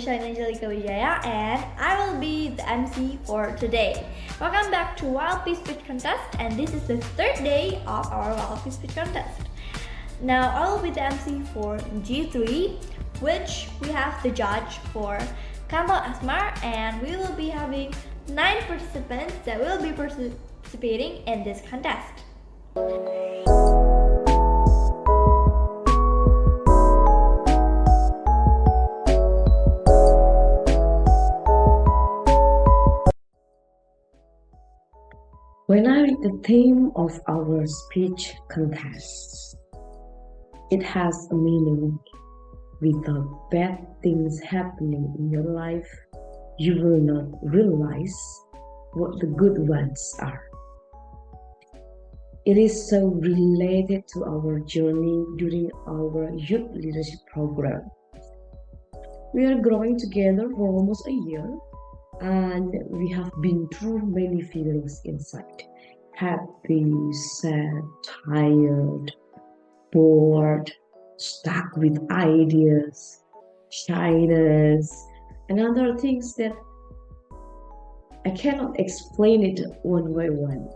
Nisha Angelica Wijaya, and I will be the MC for today. Welcome back to Wild Peace Speech Contest, and this is the third day of our Wild Peace Speech Contest. Now I will be the MC for G3, which we have the judge for Kamal Asmar, and we will be having 9 participants that will be participating in this contest. When I read the theme of our speech contest, it has a meaning. Without bad things happening in your life, you will not realize what the good ones are. It is so related to our journey during our youth leadership program. We are growing together for almost a year, and we have been through many feelings inside. Happy, sad, tired, bored, stuck with ideas, shyness, and other things that I cannot explain it one by one.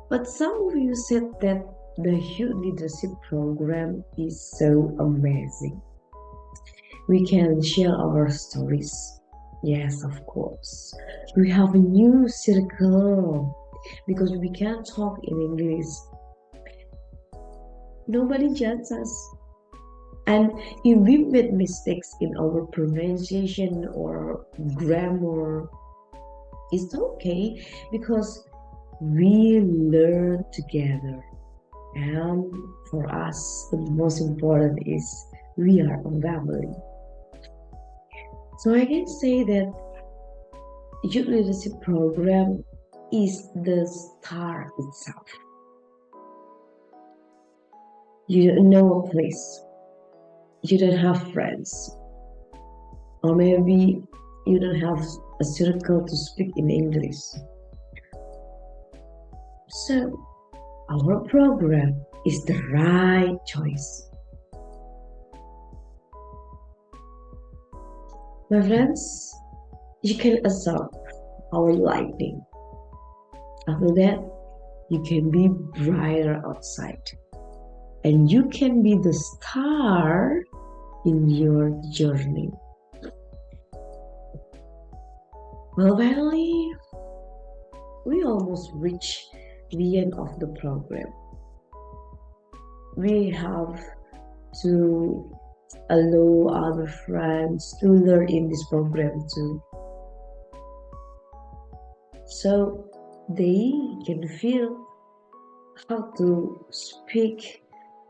But some of you said that the youth leadership program is so amazing. We can share our stories. Yes, of course. We have a new circle because we can talk in English. Nobody judges us. And if we made mistakes in our pronunciation or grammar, it's okay because we learn together. And for us, the most important is we are a family. So I can say that youth leadership program is the star itself. You don't know a place, you don't have friends, or maybe you don't have a circle to speak in English. So our program is the right choice. My friends, you can absorb our lightning. After that, you can be brighter outside. And you can be the star in your journey. Well, finally, we almost reached the end of the program. We have to allow other friends to learn in this program too, so they can feel how to speak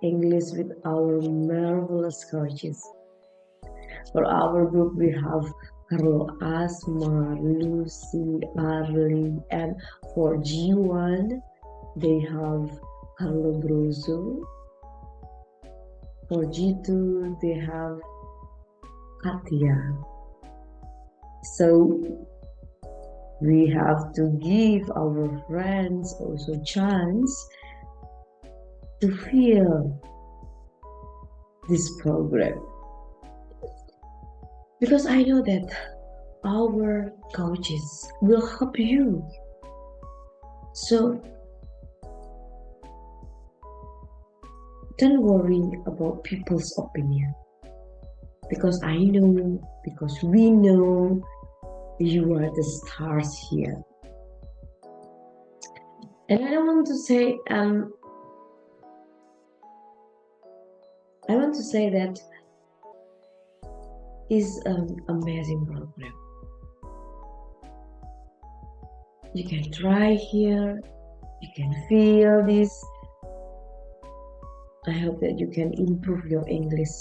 English with our marvelous coaches. For our group, we have Carlo Asmar, Lucy, Arlie, and for G1, they have Carlo Brozo. For G2, they have Katia. So we have to give our friends also chance to feel this program. Because I know that our coaches will help you. So don't worry about people's opinion. Because I know, because we know you are the stars here. And I want to say that is an amazing program. You can try here, you can feel this. I hope that you can improve your English.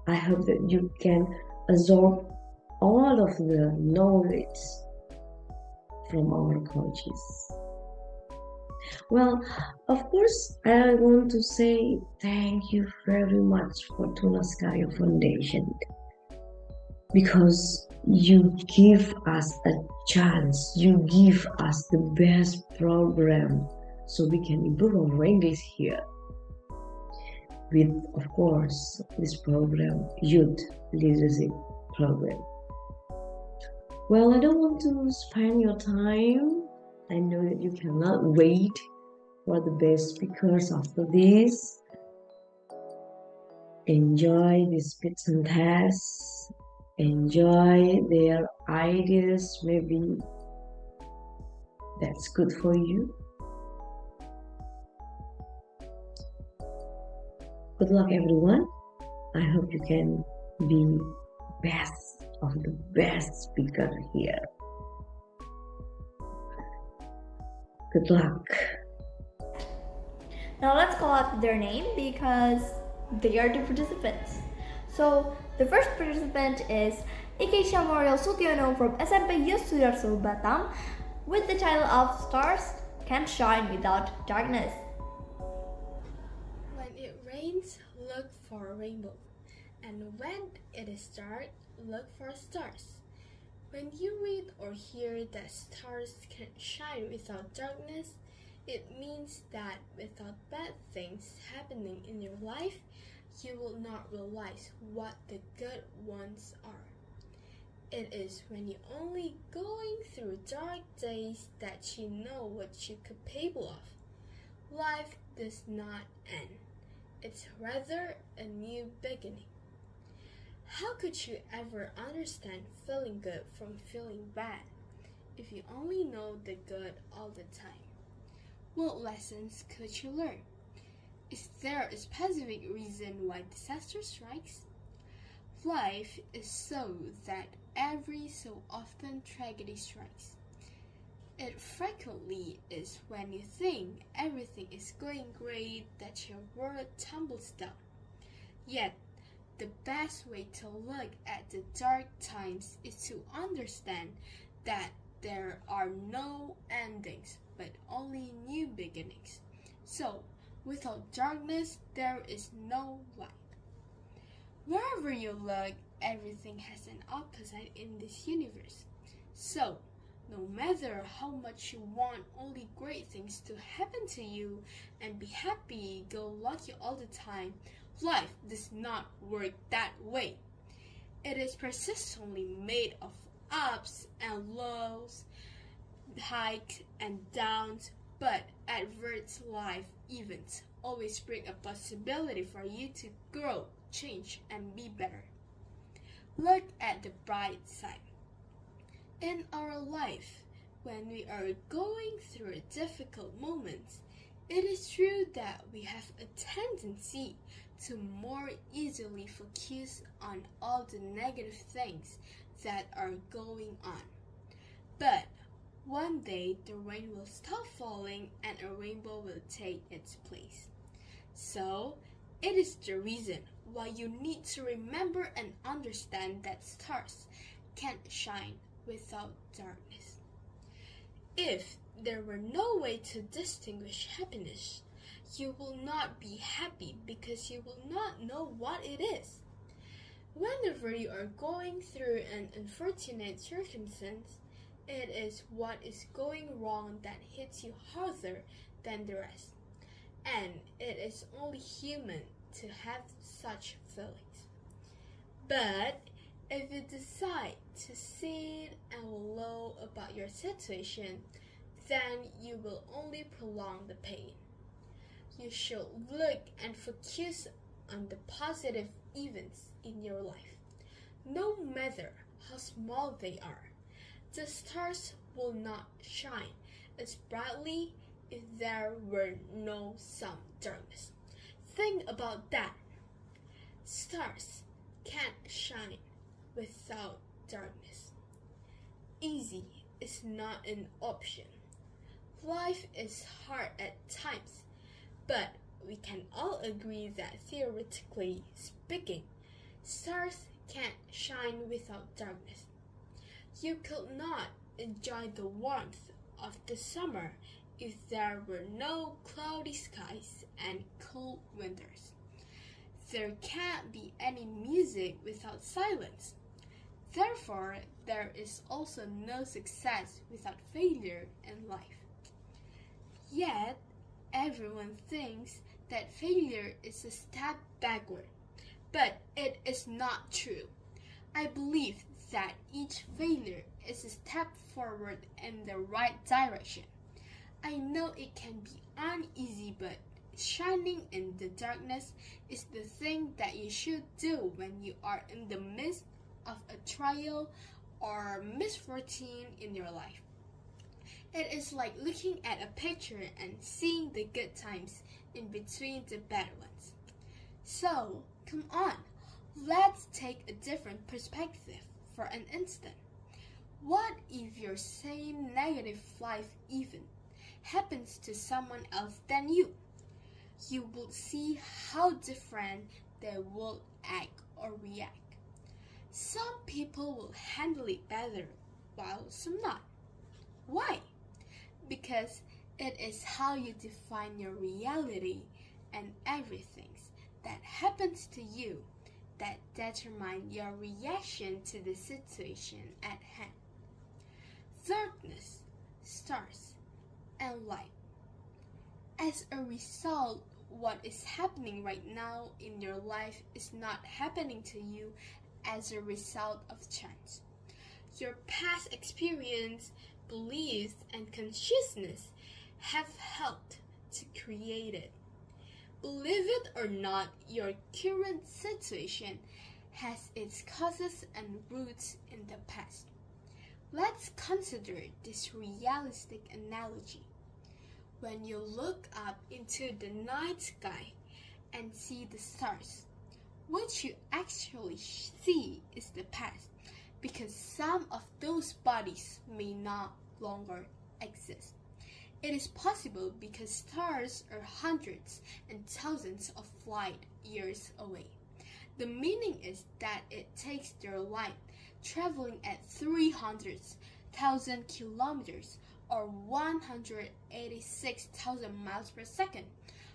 I hope that you can absorb all of the knowledge from our coaches. Well, of course, I want to say thank you very much for Tunaskayo Foundation, because you give us a chance, you give us the best program so we can improve our English here. with, of course, this program, Youth Leadership Program. Well, I don't want to spend your time. I know that you cannot wait for the best speakers after this. Enjoy the speech and tests. Enjoy their ideas. Maybe that's good for you. Good luck, everyone. I hope you can be best of the best speaker here. Good luck. Now let's call out their name because they are the participants. So the first participant is Ikeisha Moriel Sutiono from SMP Yus Sudarso Batam with the title of Stars Can't Shine Without Darkness. When it rains, look for a rainbow. And when it is dark, look for stars. When you read or hear that stars can't shine without darkness, it means that without bad things happening in your life, you will not realize what the good ones are. It is when you're only going through dark days that you know what you're capable of. Life does not end. It's rather a new beginning. How could you ever understand feeling good from feeling bad if you only know the good all the time? What lessons could you learn? Is there a specific reason why disaster strikes? Life is so that every so often tragedy strikes. It frequently is when you think everything is going great that your world tumbles down. Yet, the best way to look at the dark times is to understand that there are no endings, but only new beginnings. So, without darkness, there is no light. Wherever you look, everything has an opposite in this universe. So, no matter how much you want only great things to happen to you and be happy, go lucky all the time, life does not work that way. It is persistently made of ups and lows, hikes and downs, but adverse life events always bring a possibility for you to grow, change, and be better. Look at the bright side. In our life, when we are going through difficult moments, it is true that we have a tendency to more easily focus on all the negative things that are going on. But one day the rain will stop falling and a rainbow will take its place. So, it is the reason why you need to remember and understand that stars can't shine without darkness. If there were no way to distinguish happiness, you will not be happy because you will not know what it is. Whenever you are going through an unfortunate circumstance, it is what is going wrong that hits you harder than the rest. And it is only human to have such feelings. But if you decide to sit and low about your situation, then you will only prolong the pain. You should look and focus on the positive events in your life, no matter how small they are. The stars will not shine as brightly if there were no some darkness. Think about that. Stars can't shine without darkness. Easy is not an option. Life is hard at times, but we can all agree that theoretically speaking, stars can't shine without darkness. You could not enjoy the warmth of the summer if there were no cloudy skies and cool winters. There can't be any music without silence. Therefore, there is also no success without failure in life. Yet, everyone thinks that failure is a step backward, but it is not true. I believe that each failure is a step forward in the right direction. I know it can be uneasy, but shining in the darkness is the thing that you should do when you are in the midst of a trial or misfortune in your life. It is like looking at a picture and seeing the good times in between the bad ones. So, come on, let's take a different perspective for an instant. What if your same negative life event happens to someone else than you? You will see how different they will act or react. Some people will handle it better, while some not. Why? Because it is how you define your reality and everything that happens to you that determine your reaction to the situation at hand. Darkness, stars, and light. As a result, what is happening right now in your life is not happening to you as a result of chance. Your past experience, beliefs, and consciousness have helped to create it. Believe it or not, your current situation has its causes and roots in the past. Let's consider this realistic analogy. When you look up into the night sky and see the stars, what you actually see is the past, because some of those bodies may no longer exist. It is possible because stars are hundreds and thousands of light years away. The meaning is that it takes their light traveling at 300,000 kilometers or 186,000 miles per second,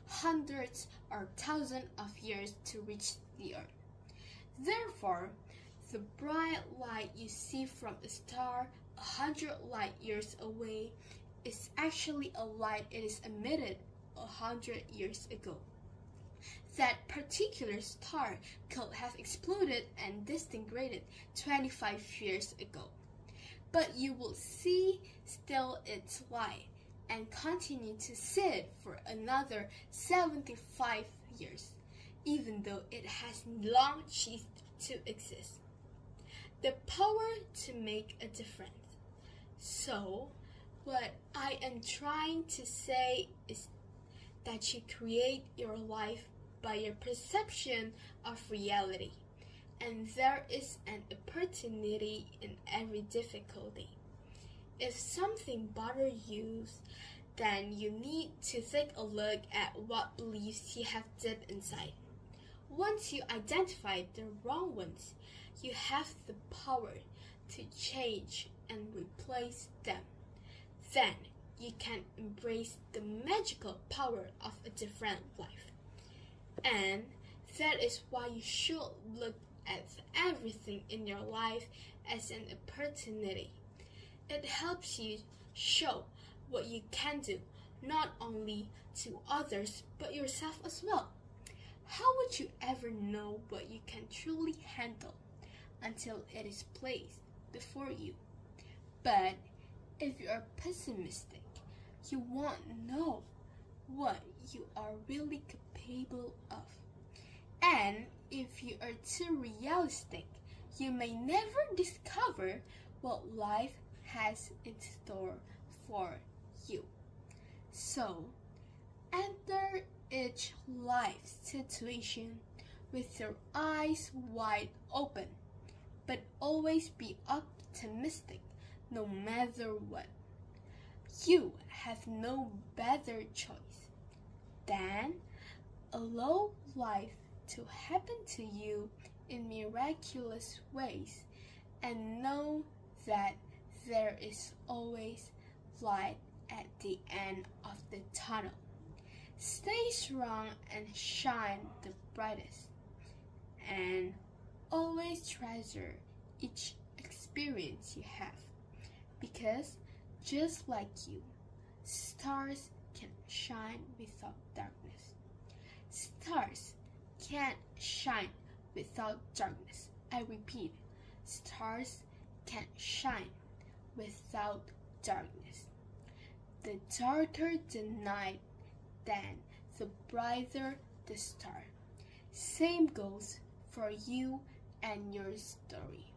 hundreds or thousands of years to reach the Earth. Therefore, the bright light you see from a star 100 light years away is actually a light it is emitted 100 years ago. That particular star could have exploded and disintegrated 25 years ago. But you will see still its light and continue to see it for another 75 years, even though it has long ceased to exist. The power to make a difference. So, what I am trying to say is that you create your life by your perception of reality, and there is an opportunity in every difficulty. If something bothers you, then you need to take a look at what beliefs you have deep inside. Once you identify the wrong ones, you have the power to change and replace them. Then you can embrace the magical power of a different life. And that is why you should look at everything in your life as an opportunity. It helps you show what you can do, not only to others, but yourself as well. How would you ever know what you can truly handle until it is placed before you? But if you are pessimistic, you won't know what you are really capable of. And if you are too realistic, you may never discover what life has in store for you. So, enter each life situation with your eyes wide open, but always be optimistic no matter what. You have no better choice than allow life to happen to you in miraculous ways and know that there is always light at the end of the tunnel. Stay strong and shine the brightest, and always treasure each experience you have, because just like you, stars can shine without darkness. Stars can't shine without darkness. I repeat, stars can't shine without darkness. The darker the night, then the brighter the star. Same goes for you and your story.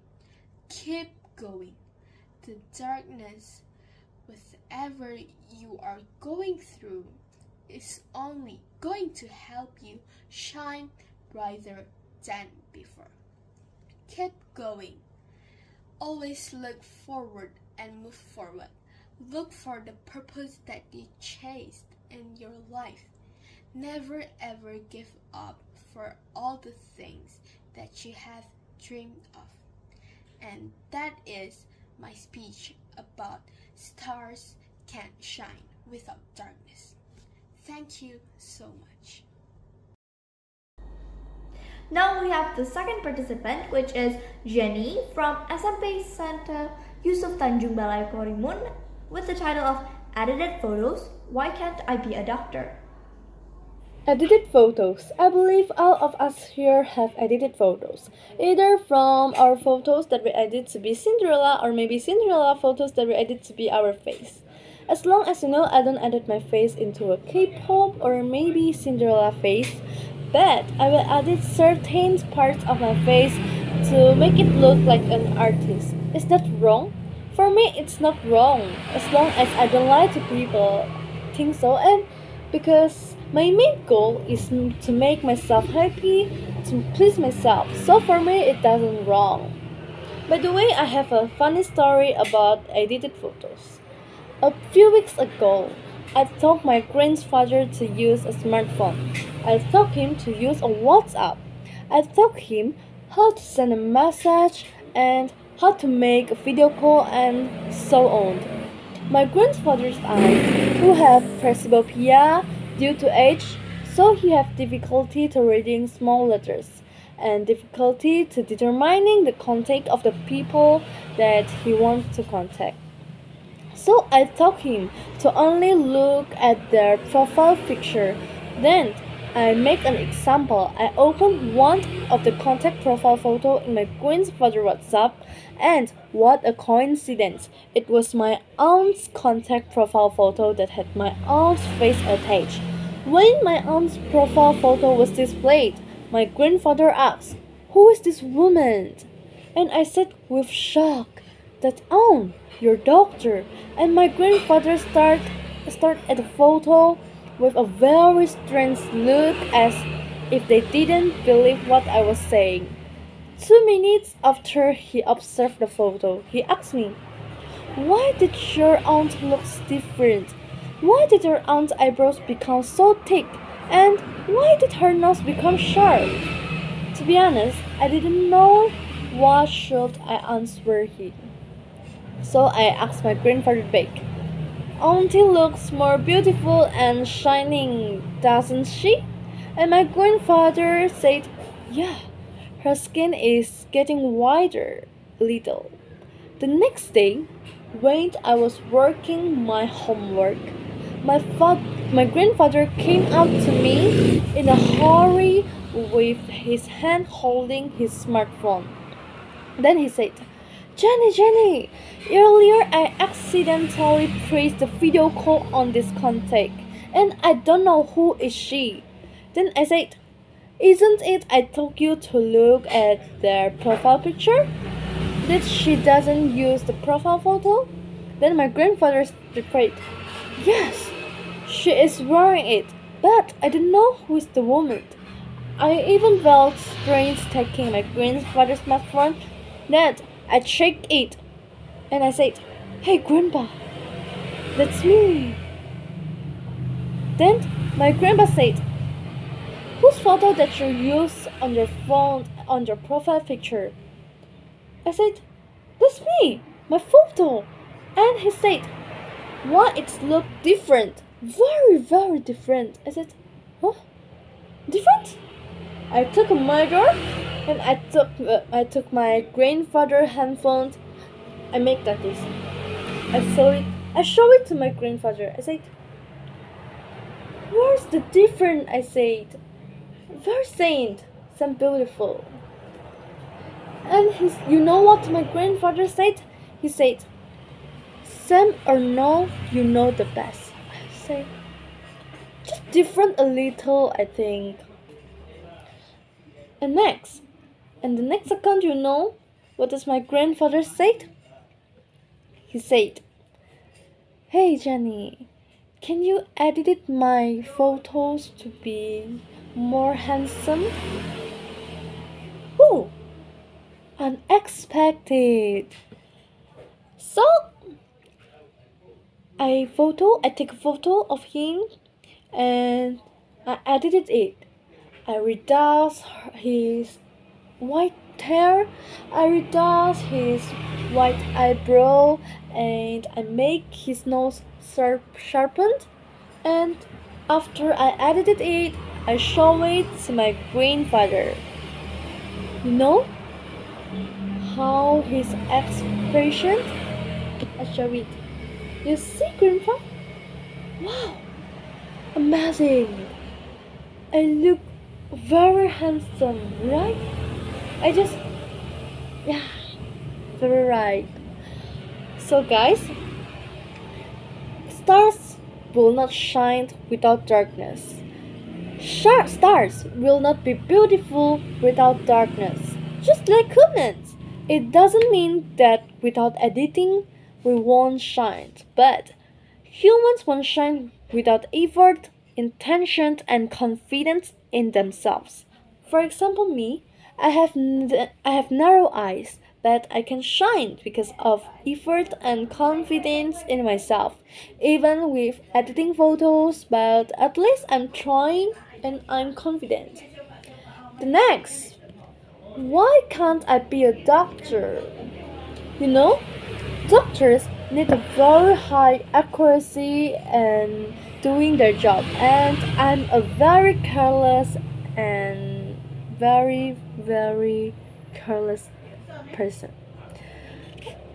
Keep going. The darkness, whatever you are going through, is only going to help you shine brighter than before. Keep going. Always look forward and move forward. Look for the purpose that you chased in your life. Never ever give up for all the things that you have dreamed of. And that is my speech about stars can't shine without darkness. Thank you so much. Now we have the second participant, which is Jenny from SMP Santa Yusuf Tanjung Balai Korimun, with the title of Edited Photos, Why Can't I Be a Doctor? Edited photos. I believe all of us here have edited photos, either from our photos that we edit to be Cinderella or maybe Cinderella photos that we edit to be our face. As long as you know I don't edit my face into a K-pop or maybe Cinderella face, but I will edit certain parts of my face to make it look like an artist. Is that wrong? For me, it's not wrong, as long as I don't lie to people. Think so, and because my main goal is to make myself happy, to please myself. So for me, it doesn't wrong. By the way, I have a funny story about edited photos. A few weeks ago, I taught my grandfather to use a smartphone. I taught him to use a WhatsApp. I taught him how to send a message and how to make a video call and so on. My grandfather's eyes, who have presbyopia due to age, so he have difficulty to reading small letters and difficulty to determining the contact of the people that he wants to contact. So I taught him to only look at their profile picture. Then I make an example. I opened one of the contact profile photo in my grandfather's WhatsApp, and what a coincidence! It was my aunt's contact profile photo that had my aunt's face attached. When my aunt's profile photo was displayed, my grandfather asked, "Who is this woman?" And I said with shock, "That aunt, your doctor." And my grandfather stared at the photo with a very strange look as if they didn't believe what I was saying. 2 minutes after he observed the photo, he asked me, "Why did your aunt look different? Why did her aunt's eyebrows become so thick? And why did her nose become sharp?" To be honest, I didn't know what should I answer him. So I asked my grandfather back, "Auntie looks more beautiful and shining, doesn't she?" And my grandfather said, "Yeah, her skin is getting whiter, a little." The next day, when I was working my homework, my grandfather came up to me in a hurry with his hand holding his smartphone. Then he said, Jenny, earlier I accidentally pressed the video call on this contact, and I don't know who is she." Then I said, "Isn't it I told you to look at their profile picture? That she doesn't use the profile photo?" Then my grandfather replied, "Yes, she is wearing it, but I don't know who is the woman." I even felt strange taking my grandfather's smartphone. Then I checked it, and I said, "Hey grandpa, that's me." Then my grandpa said, "Whose photo that you use on your phone on your profile picture?" I said, "That's me, my photo." And he said, "Why it look different? Very, very different." I said, "Huh? Different?" I took a mirror and I took my grandfather's handphone. I make that this. I show it to my grandfather. I said, "Where's the difference?" I said. very saint, some beautiful. And you know what my grandfather said? He said, Sam or no, you know the best. I say, just different a little, I think. And next, and the next account, you know what does my grandfather said? He said, Hey Jenny, can you edit my photos to be more handsome? Oh, unexpected. So I take a photo of him and I edited it. I reduced his white hair, I reduced his white eyebrow, and I make his nose sharpened. And after I edited it, I show it to my grandfather. You know how his expression? I show it. You see, grandpa? Wow, amazing! I look very handsome, right? I just, yeah, very right. So, guys, stars will not shine without darkness. Stars will not be beautiful without darkness. Just like humans. It doesn't mean that without editing we won't shine, but humans won't shine without effort, intention, and confidence in themselves. For example, me, I have narrow eyes, but I can shine because of effort and confidence in myself. Even with editing photos, but at least I'm trying and I'm confident. The next, why can't I be a doctor? You know, doctors need a very high accuracy and doing their job, and I'm a very careless and very careless person.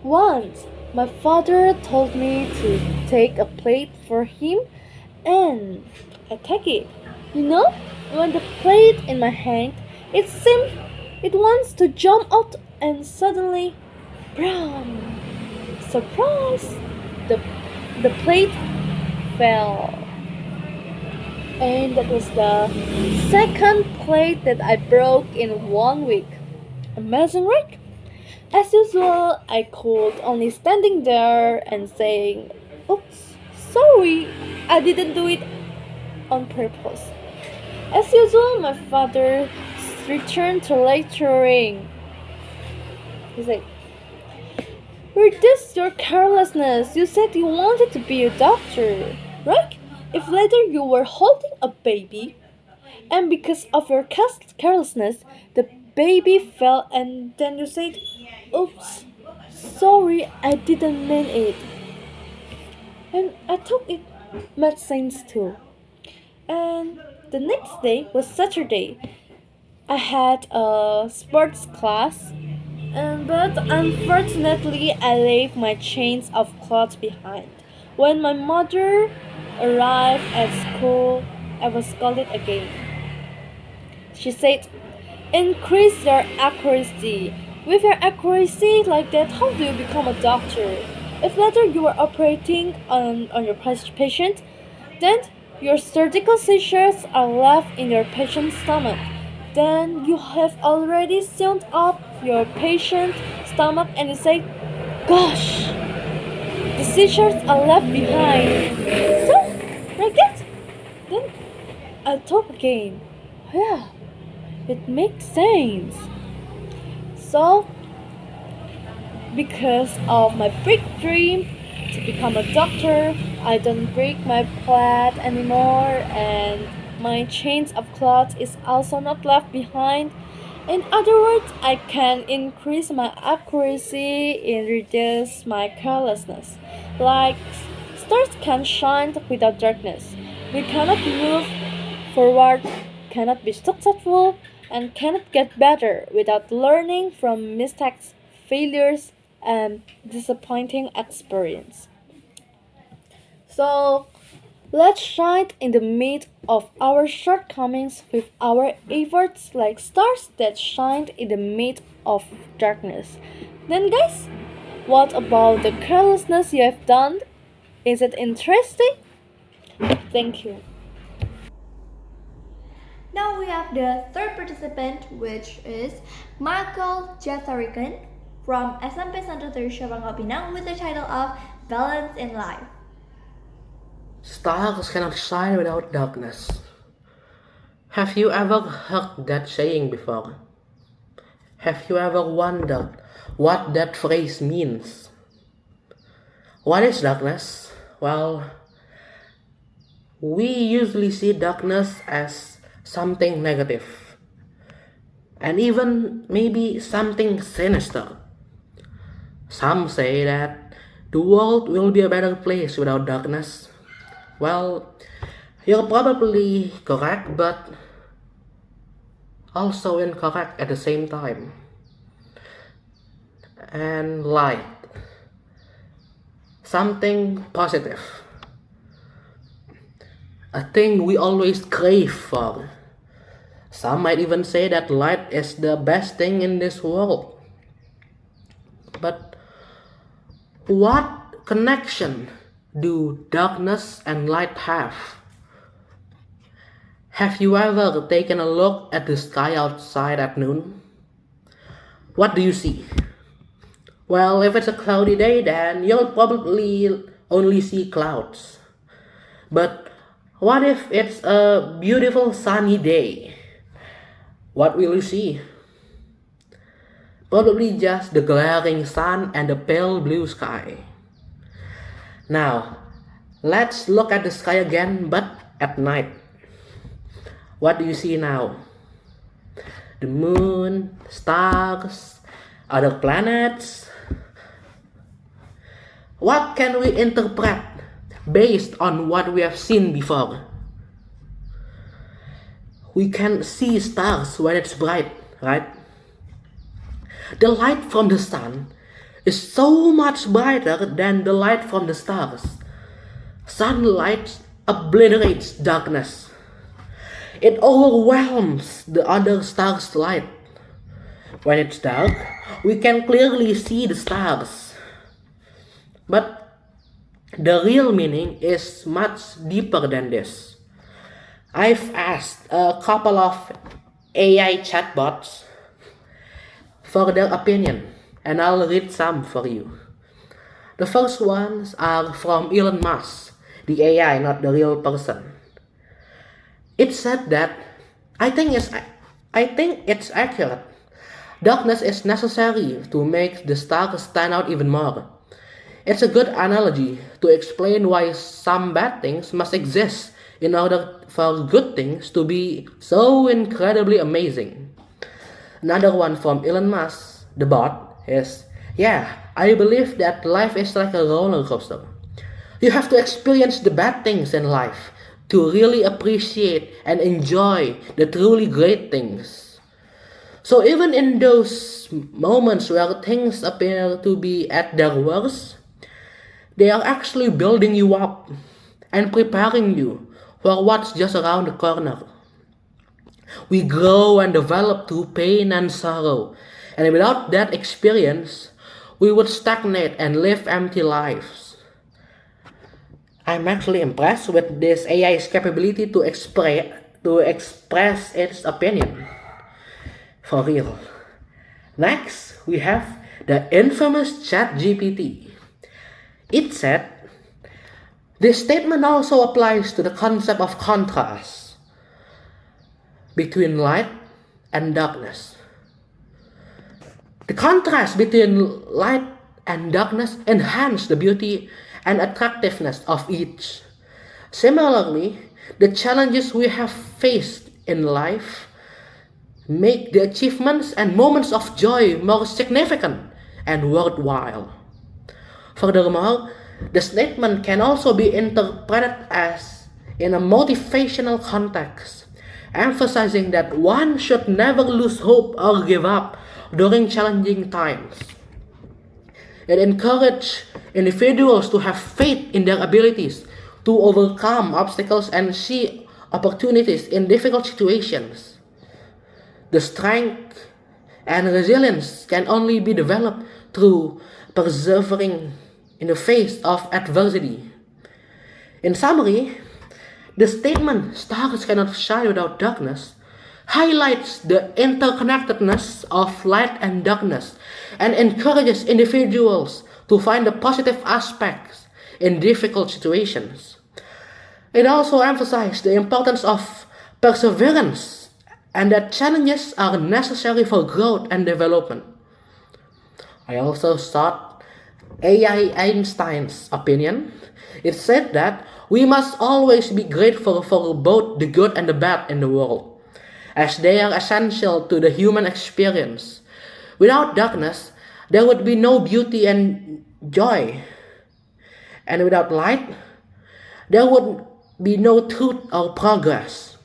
Once my father told me to take a plate for him, and I take it. You know, when the plate in my hand, it seems it wants to jump out, and suddenly, brown. Surprise! The the plate fell. And that was the second plate that I broke in 1 week. Amazing, right? As usual, I could only standing there and saying, "Oops, sorry, I didn't do it on purpose." As usual, my father returned to lecturing. He said, Reduce your carelessness. You said you wanted to be a doctor, right? If later you were holding a baby, and because of your carelessness, the baby fell, and then you said, Oops, sorry, I didn't mean it. And I thought it made sense too. And the next day was Saturday. I had a sports class, but unfortunately, I left my chains of clothes behind. When my mother arrived at school, I was scolded again. She said, Increase your accuracy. With your accuracy like that, how do you become a doctor? If later you are operating on your patient, then your surgical scissors are left in your patient's stomach. Then you have already sealed up your patient's stomach and you say, Gosh, the scissors are left behind. So, like that. Then I talk again. Yeah, it makes sense. So, because of my big dream to become a doctor, I don't break my plait anymore, and my chains of cloth is also not left behind. In other words, I can increase my accuracy and reduce my carelessness. Like stars can shine without darkness. We cannot move forward, cannot be successful, and cannot get better without learning from mistakes, failures, and disappointing experience. So Let's shine in the midst of our shortcomings with our efforts like stars that shine in the midst of darkness. Then, guys, what about the carelessness you have done? Is it interesting? Thank you. Now we have the third participant, which is Michael Jatharikan from SMP Santa Teresa Bangka Pinang with the title of Balance in Life. Stars cannot shine without darkness. Have you ever heard that saying before? Have you ever wondered what that phrase means? What is darkness? Well, we usually see darkness as something negative, and even maybe something sinister. Some say that the world will be a better place without darkness. Well, you're probably correct, but also incorrect at the same time. And light, something positive, a thing we always crave for. Some might even say that light is the best thing in this world. But what connection do darkness and light have? Have you ever taken a look at the sky outside at noon? What do you see? Well, if it's a cloudy day, then you'll probably only see clouds. But what if it's a beautiful sunny day? What will you see? Probably just the glaring sun and the pale blue sky. Now, let's look at the sky again, but at night. What do you see now? The moon, stars, other planets. What can we interpret based on what we have seen before? We can see stars when it's bright, right? The light from the sun is so much brighter than the light from the stars. Sunlight obliterates darkness. It overwhelms the other stars' light. When it's dark, we can clearly see the stars. But the real meaning is much deeper than this. I've asked a couple of AI chatbots for their opinion, and I'll read some for you. The first ones are from Elon Musk, the AI, not the real person. It said that I think it's accurate. Darkness is necessary to make the stars stand out even more. It's a good analogy to explain why some bad things must exist in order for good things to be so incredibly amazing. Another one from Elon Musk, the bot, is, yeah, I believe that life is like a roller coaster. You have to experience the bad things in life to really appreciate and enjoy the truly great things. So even in those moments where things appear to be at their worst, they are actually building you up and preparing you for what's just around the corner. We grow and develop through pain and sorrow, and without that experience, we would stagnate and live empty lives. I'm actually impressed with this AI's capability to express its opinion. For real. Next, we have the infamous ChatGPT. It said, this statement also applies to the concept of contrast between light and darkness. The contrast between light and darkness enhance the beauty and attractiveness of each. Similarly, the challenges we have faced in life make the achievements and moments of joy more significant and worthwhile. Furthermore, the statement can also be interpreted as in a motivational context, emphasizing that one should never lose hope or give up during challenging times. It encourages individuals to have faith in their abilities to overcome obstacles and see opportunities in difficult situations. The strength and resilience can only be developed through persevering in the face of adversity. In summary, the statement "stars cannot shine without darkness" highlights the interconnectedness of light and darkness and encourages individuals to find the positive aspects in difficult situations. It also emphasized the importance of perseverance and that challenges are necessary for growth and development. I also thought AI Einstein's opinion. It said that we must always be grateful for both the good and the bad in the world, as they are essential to the human experience. Without darkness, there would be no beauty and joy. And without light, there would be no truth or progress.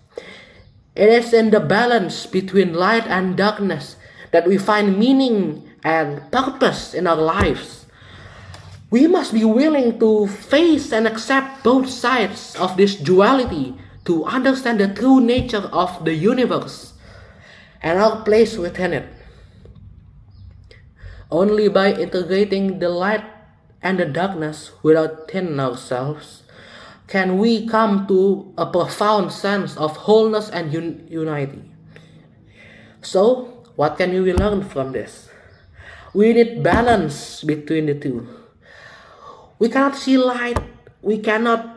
It is in the balance between light and darkness that we find meaning and purpose in our lives. We must be willing to face and accept both sides of this duality to understand the true nature of the universe and our place within it. Only by integrating the light and the darkness within ourselves can we come to a profound sense of wholeness and unity. So, what can we learn from this? We need balance between the two. We cannot see light, we cannot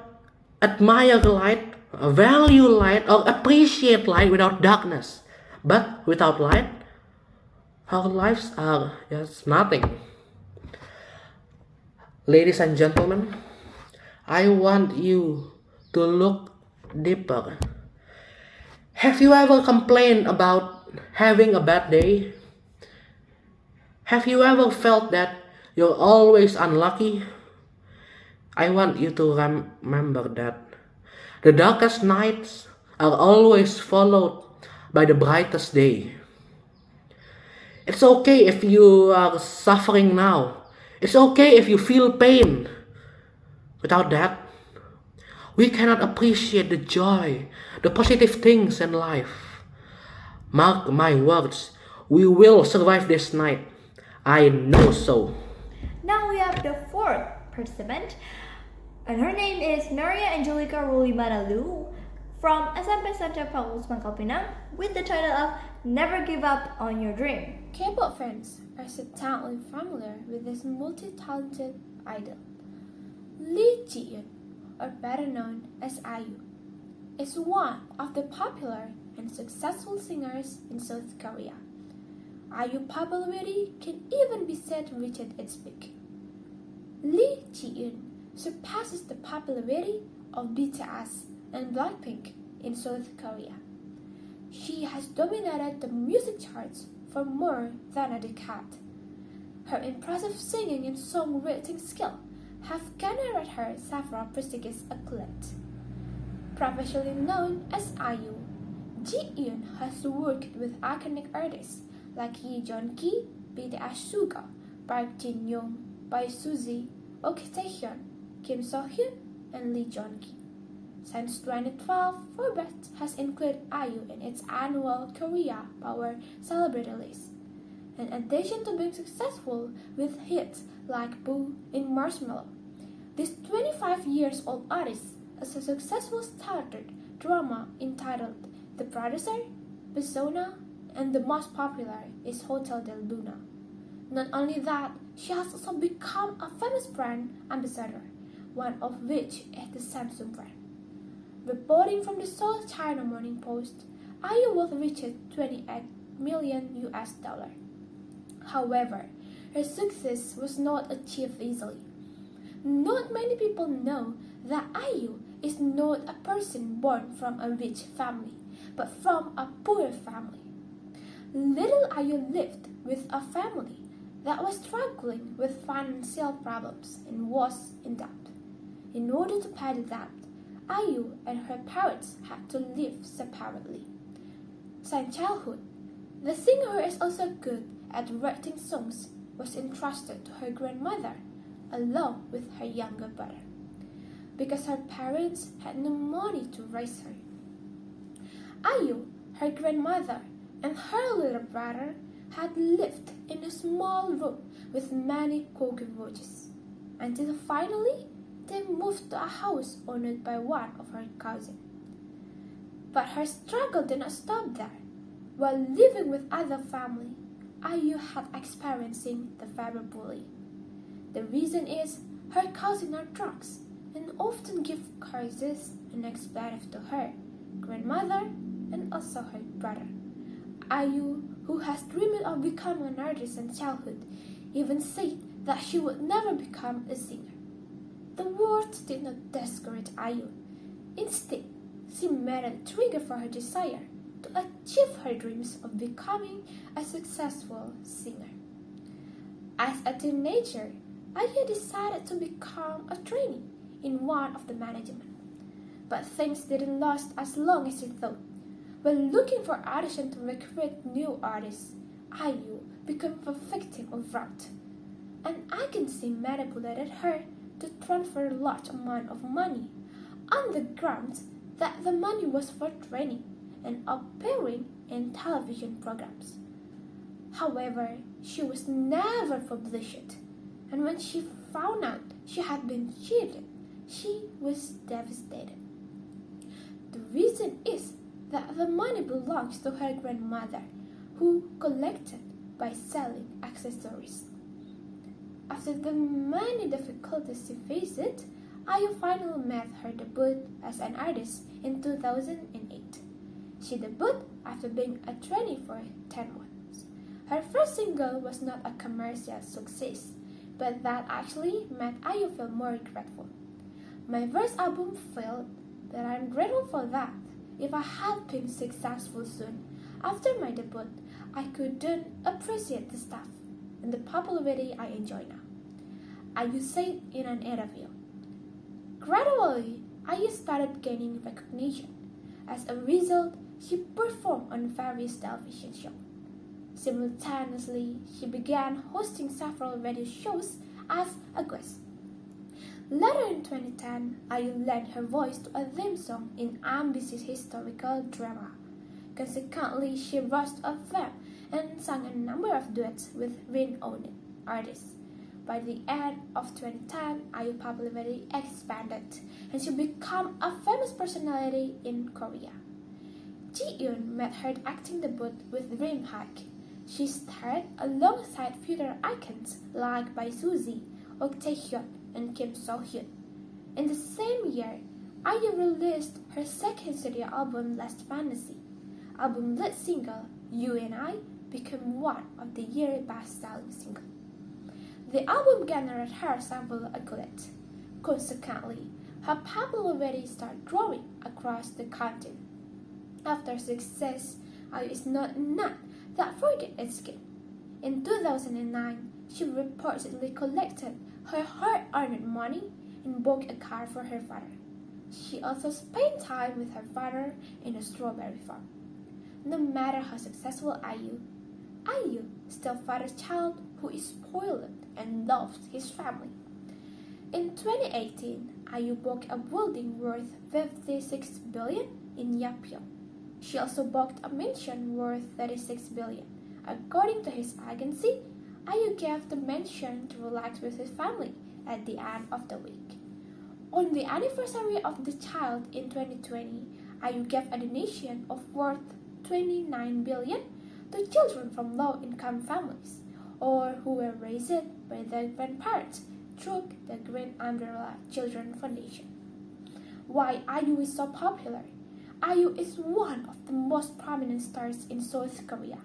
admire light, value light, or appreciate light without darkness. But without light, our lives are just nothing. Ladies and gentlemen, I want you to look deeper. Have you ever complained about having a bad day? Have you ever felt that you're always unlucky? I want you to remember that the darkest nights are always followed by the brightest day. It's okay if you are suffering now. It's okay if you feel pain. Without that, we cannot appreciate the joy, the positive things in life. Mark my words, we will survive this night. I know so. Now we have the fourth participant, and her name is Maria Angelica Rulimana Lu from SMP Santa Paulus Mangkal Pinang with the title of Never Give Up on Your Dream. K-pop fans are certainly familiar with this multi-talented idol. Lee Ji-eun, or better known as IU, is one of the popular and successful singers in South Korea. IU popularity can even be said to reach at its peak. Lee Ji-eun surpasses the popularity of BTS and Blackpink in South Korea. She has dominated the music charts for more than a decade. Her impressive singing and songwriting skill have garnered her several prestigious accolades. Professionally known as IU, Ji-eun has worked with iconic artists like Yi Jeon-ki, BTS Suga, Park Jin-young, Bae Suzy, Ok Taehyun, Kim So-hyun, and Lee Jeon-ki. Since 2012, Forbes has included IU in its annual Korea Power Celebrity list. In addition to being successful with hits like Boo and Marshmallow, this 25 years old artist has a successful started drama entitled The Producer, Persona, and the most popular is Hotel del Luna. Not only that, she has also become a famous brand ambassador, one of which is the Samsung brand. Reporting from the South China Morning Post, IU worth reached 28 million US dollar. However, her success was not achieved easily. Not many people know that IU is not a person born from a rich family, but from a poor family. Little IU lived with a family that was struggling with financial problems and was in debt. In order to pay the debt, IU and her parents had to live separately. Since childhood, the singer who is also good at writing songs was entrusted to her grandmother, along with her younger brother. because her parents had no money to raise her. Ayu, her grandmother, and her little brother had lived in a small room with many cockroaches, until finally they moved to a house owned by one of her cousins. But her struggle did not stop there. While living with other family, Ayu had experiencing the cyberbullying. The reason is her cousins are drugs and often give curses and expletives to her grandmother and also her brother. Ayu, who has dreamed of becoming an artist in childhood, even said that she would never become a singer. The words did not discourage Ayu. Instead, she made a trigger for her desire to achieve her dreams of becoming a successful singer. As a teenager, Ayu decided to become a trainee in one of the management. But things didn't last as long as she thought. When looking for audition to recruit new artists, Ayu became a victim of fraud. An agency manipulated her to transfer a large amount of money on the grounds that the money was for training and appearing in television programs. However, she was never published, and when she found out she had been cheated, she was devastated. The reason is that the money belongs to her grandmother, who collected by selling accessories. After the many difficulties she faced, Ayu finally made her debut as an artist in 2008. She debuted after being a trainee for 10 months. Her first single was not a commercial success, but that actually made Ayu feel more grateful. My first album failed, but I'm grateful for that. If I had been successful soon after my debut, I couldn't appreciate the stuff and the popularity I enjoy now. Ayu said in an interview. Gradually, Ayu started gaining recognition. As a result, she performed on various television shows. Simultaneously, she began hosting several radio shows as a guest. Later in 2010, Ayu lent her voice to a theme song in ambitious historical drama. Consequently, she rose to fame and sang a number of duets with renowned artists. By the end of 2010, Ayu's popularity expanded, and she became a famous personality in Korea. Ji-eun made her acting debut with DreamHack. She starred alongside future icons like Bae Suzy, Ok Tae-hyun, and Kim So-hyun. In the same year, Ayu released her second studio album, Last Fantasy. Album lead single, You and I, became one of the year's best-selling singles. The album garnered her several accolades. Consequently, her popularity started growing across the continent. After success, Ayu is not that forget its game. In 2009, she reportedly collected her hard-earned money and bought a car for her father. She also spent time with her father in a strawberry farm. No matter how successful Ayu still fathers a child who is spoiled and loves his family. In 2018, Ayu bought a building worth 56 billion in Yapyeong. She also bought a mansion worth 36 billion. According to his agency, Ayu gave the mansion to relax with his family at the end of the week. On the anniversary of the child in 2020, Ayu gave a donation of worth 29 billion to children from low-income families or who were raised by their grandparents through the Green Umbrella Children Foundation. Why Ayu is so popular? Ayu is one of the most prominent stars in South Korea.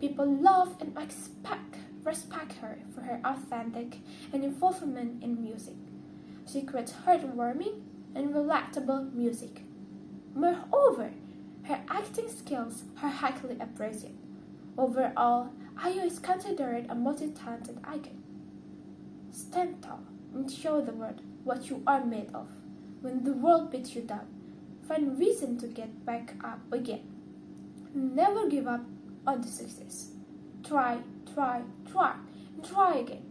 People love and respect her for her authentic and involvement in music. She creates heartwarming and relatable music. Moreover, her acting skills are highly appreciated. Overall, Ayu is considered a multi-talented icon. Stand tall and show the world what you are made of. When the world beats you down, find reason to get back up again. Never give up on the success. Try, and try again.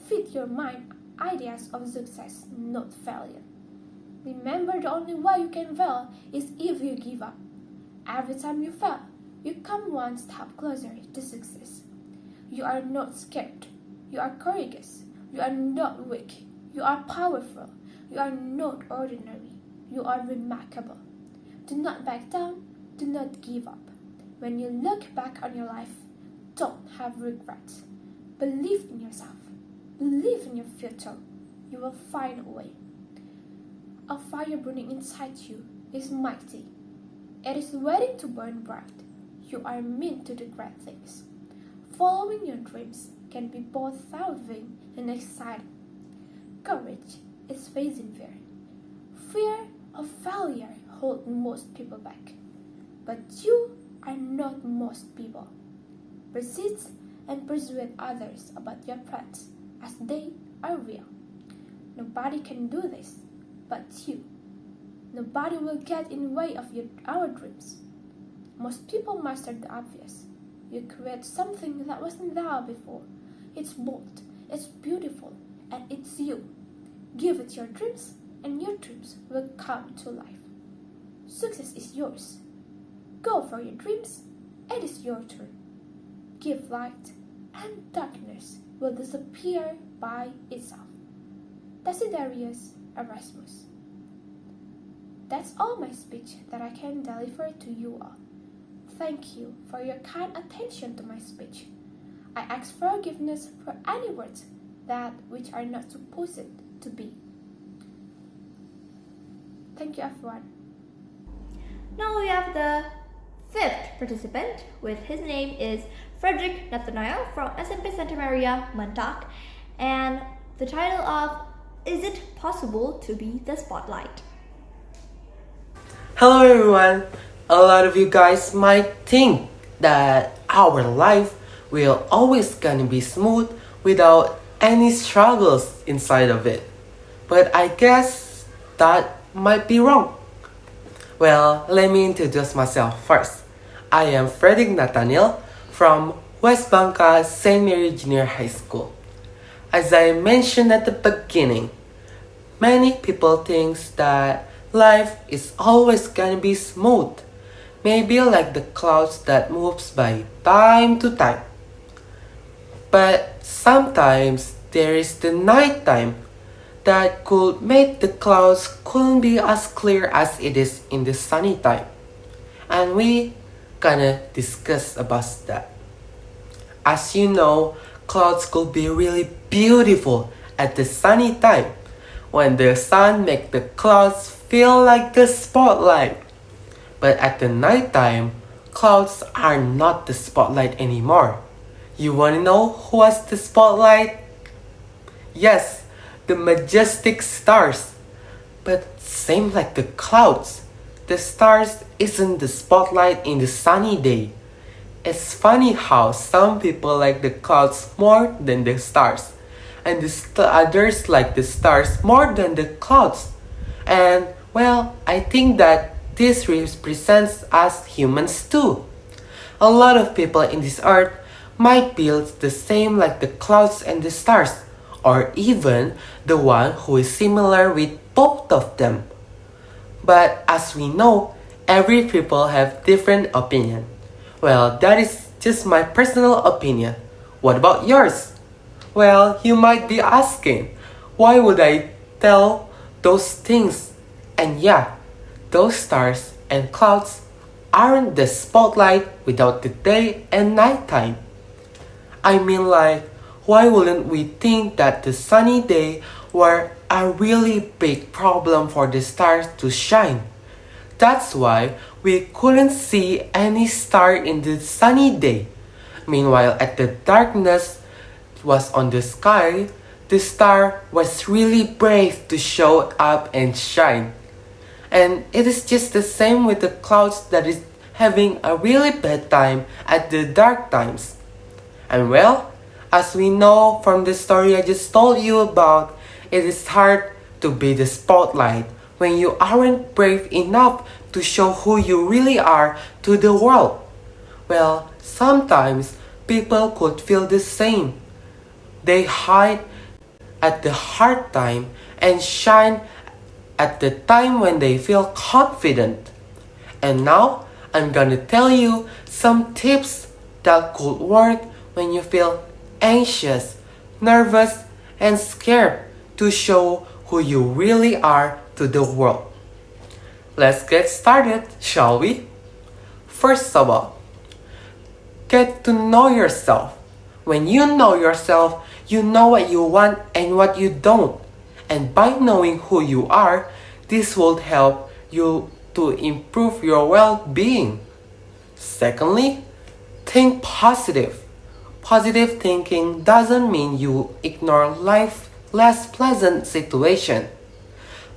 Feed your mind ideas of success, not failure. Remember, the only way you can fail is if you give up. Every time you fail, you come one step closer to success. You are not scared. You are courageous. You are not weak. You are powerful. You are not ordinary. You are remarkable. Do not back down. Do not give up. When you look back on your life, don't have regrets. Believe in yourself. Believe in your future. You will find a way. A fire burning inside you is mighty. It is waiting to burn bright. You are meant to do great things. Following your dreams can be both thrilling and exciting. Courage is facing fear. Fear of failure holds most people back. But you are not most people. Persist and persuade others about your plans as they are real. Nobody can do this but you. Nobody will get in the way of our dreams. Most people master the obvious. You create something that wasn't there before. It's bold, it's beautiful, and it's you. Give it your dreams, and your dreams will come to life. Success is yours. Go for your dreams. It is your turn. Give light, and darkness will disappear by itself. Desiderius Erasmus. That's all my speech that I can deliver to you all. Thank you for your kind attention to my speech. I ask forgiveness for any words that which are not supposed to be. Thank you, everyone. Now we have the fifth participant, with his name is Frederick Nathaniel from SMP Santa Maria, Montauk, and the title of Is It Possible to Be the Spotlight? Hello everyone! A lot of you guys might think that our life will always gonna be smooth without any struggles inside of it. But I guess that might be wrong. Well, let me introduce myself first. I am Frederick Nathaniel from West Bangka St. Mary Junior High School. As I mentioned at the beginning, many people think that life is always gonna be smooth, maybe like the clouds that moves by time to time. But sometimes there is the night time that could make the clouds couldn't be as clear as it is in the sunny time. And we gonna discuss about that. As you know, clouds could be really beautiful at the sunny time when the sun makes the clouds feel like the spotlight. But at the night time, clouds are not the spotlight anymore. You wanna know who was the spotlight? Yes, the majestic stars. But same like the clouds, the stars isn't the spotlight in the sunny day. It's funny how some people like the clouds more than the stars, and others like the stars more than the clouds. And well, I think that this represents us humans too. A lot of people in this earth might be the same like the clouds and the stars, or even the one who is similar with both of them. But as we know, every people have different opinion. Well, that is just my personal opinion. What about yours? Well, you might be asking, why would I tell those things? And yeah, those stars and clouds aren't the spotlight without the day and night time. I mean, like, why wouldn't we think that the sunny day were a really big problem for the stars to shine? That's why we couldn't see any star in the sunny day. Meanwhile, at the darkness was on the sky, the star was really brave to show up and shine. And it is just the same with the clouds that is having a really bad time at the dark times. And well, as we know from the story I just told you about, it is hard to be the spotlight when you aren't brave enough to show who you really are to the world. Well, sometimes people could feel the same. They hide at the hard time and shine at the time when they feel confident. And now I'm gonna tell you some tips that could work when you feel anxious, nervous, and scared to show who you really are to the world. Let's get started, shall we? First of all, get to know yourself. When you know yourself, you know what you want and what you don't. And by knowing who you are, this will help you to improve your well-being. Secondly, think positive. Positive thinking doesn't mean you ignore life's less pleasant situation.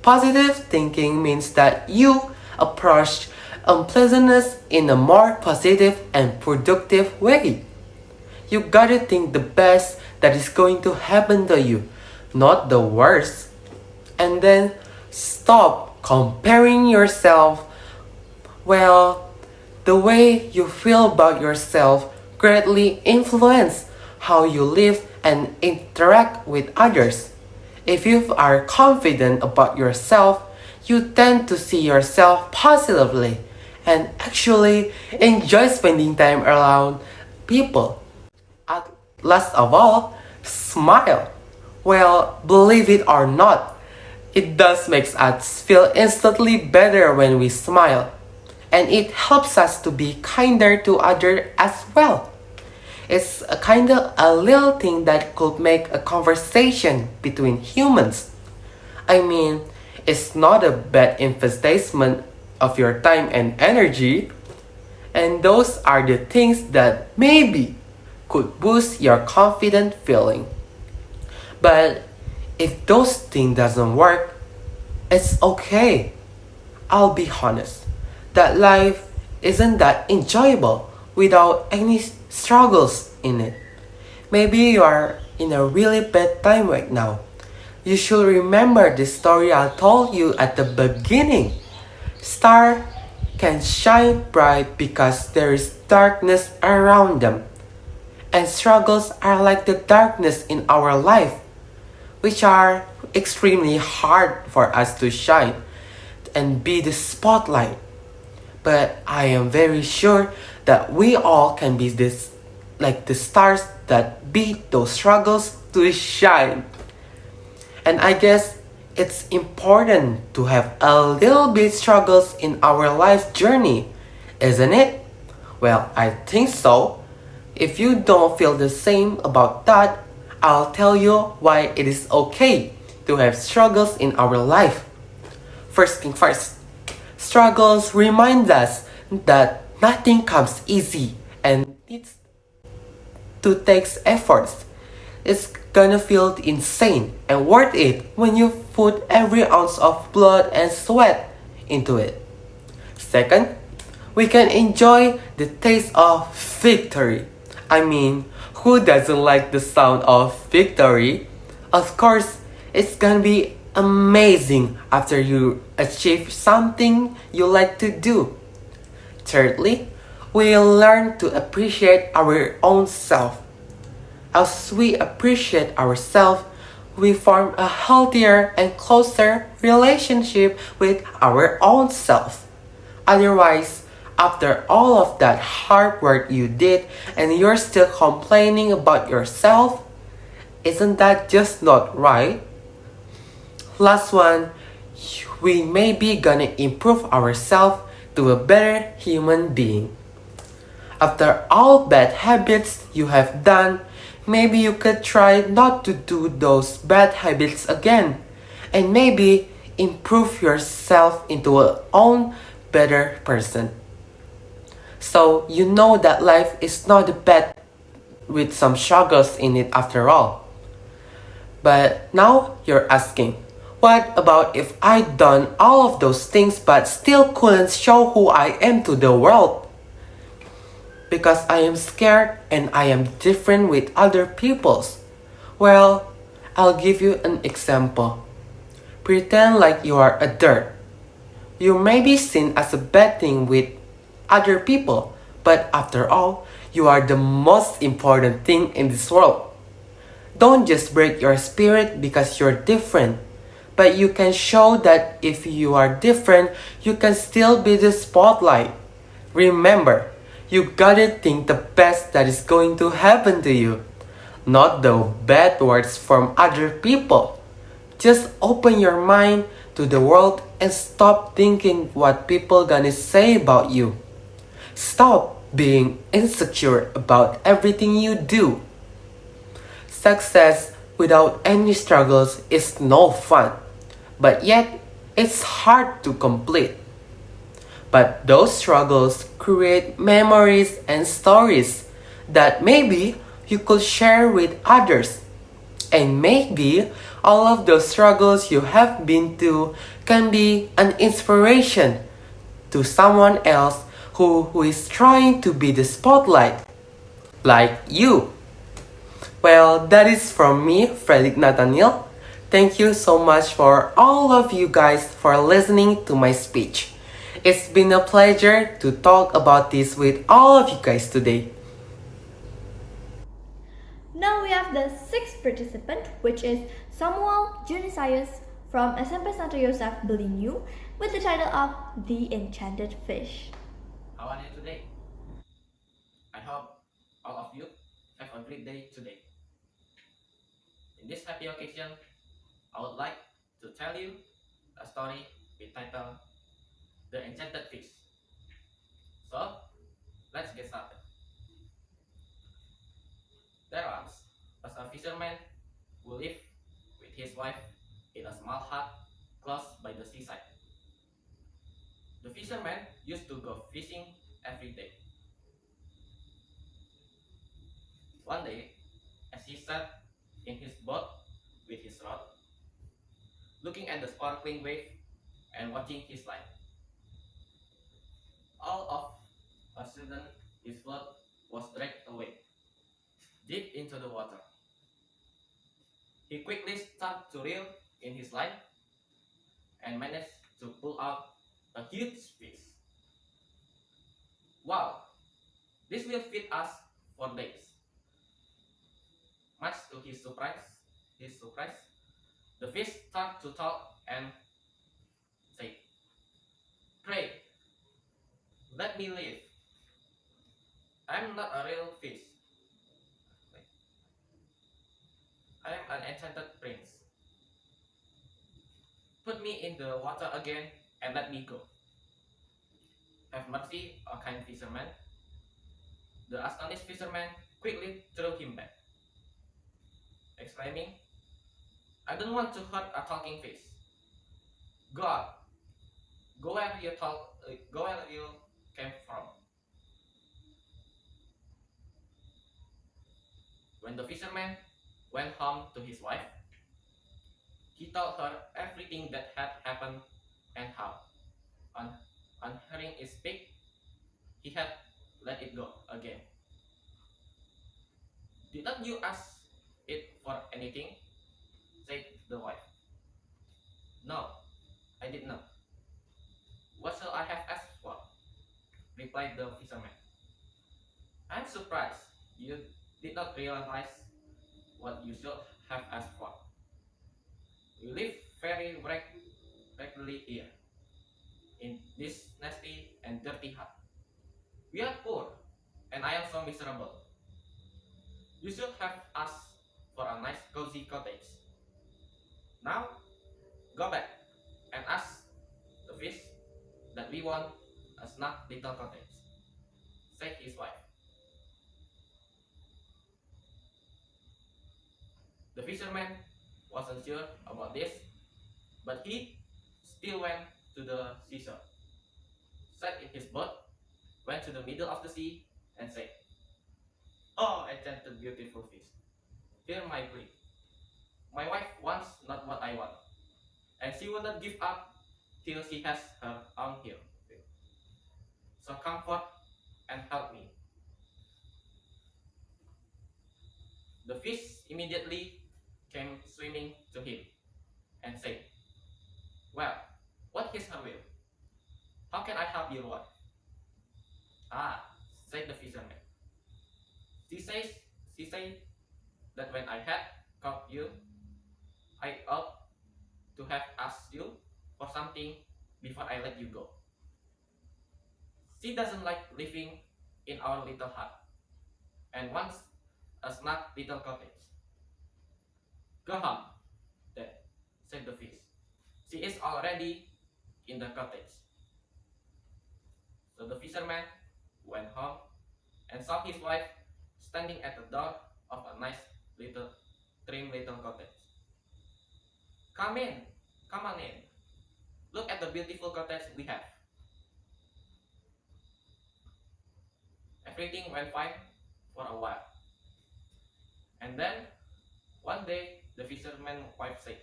Positive thinking means that you approach unpleasantness in a more positive and productive way. You gotta think the best that is going to happen to you, not the worst. And then stop comparing yourself. Well, the way you feel about yourself greatly influence how you live and interact with others. If you are confident about yourself, you tend to see yourself positively and actually enjoy spending time around people. Last of all, smile. Well, believe it or not, it does make us feel instantly better when we smile. And it helps us to be kinder to others as well. It's a kind of a little thing that could make a conversation between humans. I mean, it's not a bad investment of your time and energy. And those are the things that maybe could boost your confident feeling. But if those things doesn't work, it's okay. I'll be honest, that life isn't that enjoyable without any struggles in it. Maybe you are in a really bad time right now. You should remember the story I told you at the beginning. Stars can shine bright because there is darkness around them. And struggles are like the darkness in our life, which are extremely hard for us to shine and be the spotlight. But I am very sure that we all can be this like the stars that beat those struggles to shine. And I guess it's important to have a little bit struggles in our life journey, isn't it? Well, I think so. If you don't feel the same about that, I'll tell you why it is okay to have struggles in our life. First thing first, struggles remind us that nothing comes easy and needs to take efforts. It's gonna feel insane and worth it when you put every ounce of blood and sweat into it. Second, we can enjoy the taste of victory. I mean, who doesn't like the sound of victory? Of course, it's gonna be amazing after you achieve something you like to do. Thirdly, we learn to appreciate our own self. As we appreciate ourselves, we form a healthier and closer relationship with our own self. Otherwise, after all of that hard work you did and you're still complaining about yourself, isn't that just not right? Last one, we may be gonna improve ourselves to a better human being. After all bad habits you have done, maybe you could try not to do those bad habits again, and maybe improve yourself into a own better person. So you know that life is not bad with some struggles in it after all. But now you're asking, what about if I'd done all of those things but still couldn't show who I am to the world? Because I am scared and I am different with other people's. Well, I'll give you an example. Pretend like you are a dirt. You may be seen as a bad thing with other people, but after all, you are the most important thing in this world. Don't just break your spirit because you're different, but you can show that if you are different, you can still be the spotlight. Remember, you gotta think the best that is going to happen to you, not the bad words from other people. Just open your mind to the world and stop thinking what people gonna say about you. Stop being insecure about everything you do. Success without any struggles is no fun, but yet it's hard to complete. But those struggles create memories and stories that maybe you could share with others. And maybe all of those struggles you have been through can be an inspiration to someone else who is trying to be the spotlight, like you. Well, that is from me, Frederick Nathaniel. Thank you so much for all of you guys for listening to my speech. It's been a pleasure to talk about this with all of you guys today. Now we have the sixth participant, which is Samuel Junisius from SMP Santo Yosef Belinyu, with the title of The Enchanted Fish. How are you today? I hope all of you have a great day today. In this happy occasion, I would like to tell you a story with title The Enchanted Fish. So, let's get started. There was a fisherman who lived with his wife in a small hut close by the seaside. The fisherman used to go fishing every day. One day, as he sat in his boat with his rod, looking at the sparkling wave and watching his life, all of a sudden his float was dragged away, deep into the water. He quickly started to reel in his line and managed to pull out a huge fish. Wow, this will feed us for days. Much to his surprise, the fish started to talk and say, "Pray, let me live. I'm not a real fish. I am an enchanted prince. Put me in the water again and let me go. Have mercy, O kind fisherman." The astonished fisherman quickly threw him back, exclaiming, "I don't want to hurt a talking fish. God, go where you came from." When the fisherman went home to his wife, he told her everything that had happened and how, on, on hearing it speak, he had let it go again. "Did not you ask it for anything?" said the wife. "No, I did not. What shall I have asked for?" replied the fisherman. "I am surprised you did not realize what you should have asked for. We live very regularly here, in this nasty and dirty hut. We are poor, and I am so miserable. You should have asked for a nice cozy cottage. Now, go back and ask the fish that we want a snug little cottage," said his wife. The fisherman wasn't sure about this, but he still went to the seashore, sat in his boat, went to the middle of the sea, and said, "Oh, enchanted beautiful fish, hear my plea. My wife wants not what I want, and she will not give up till she has her own hill. So comfort and help me." The fish immediately came swimming to him and said, "Well, what is her will? How can I help your wife?" "Ah," said the fisherman. She says, she said that when I had caught you, I ought to have something before I let you go. She doesn't like living in our little hut and wants a snug little cottage. Go home, then, said the fish. She is already in the cottage. So the fisherman went home and saw his wife standing at the door of a nice little trim little cottage. Come in, come on in. Look at the beautiful cottage we have. Everything went fine for a while. And then one day the fisherman's wife said,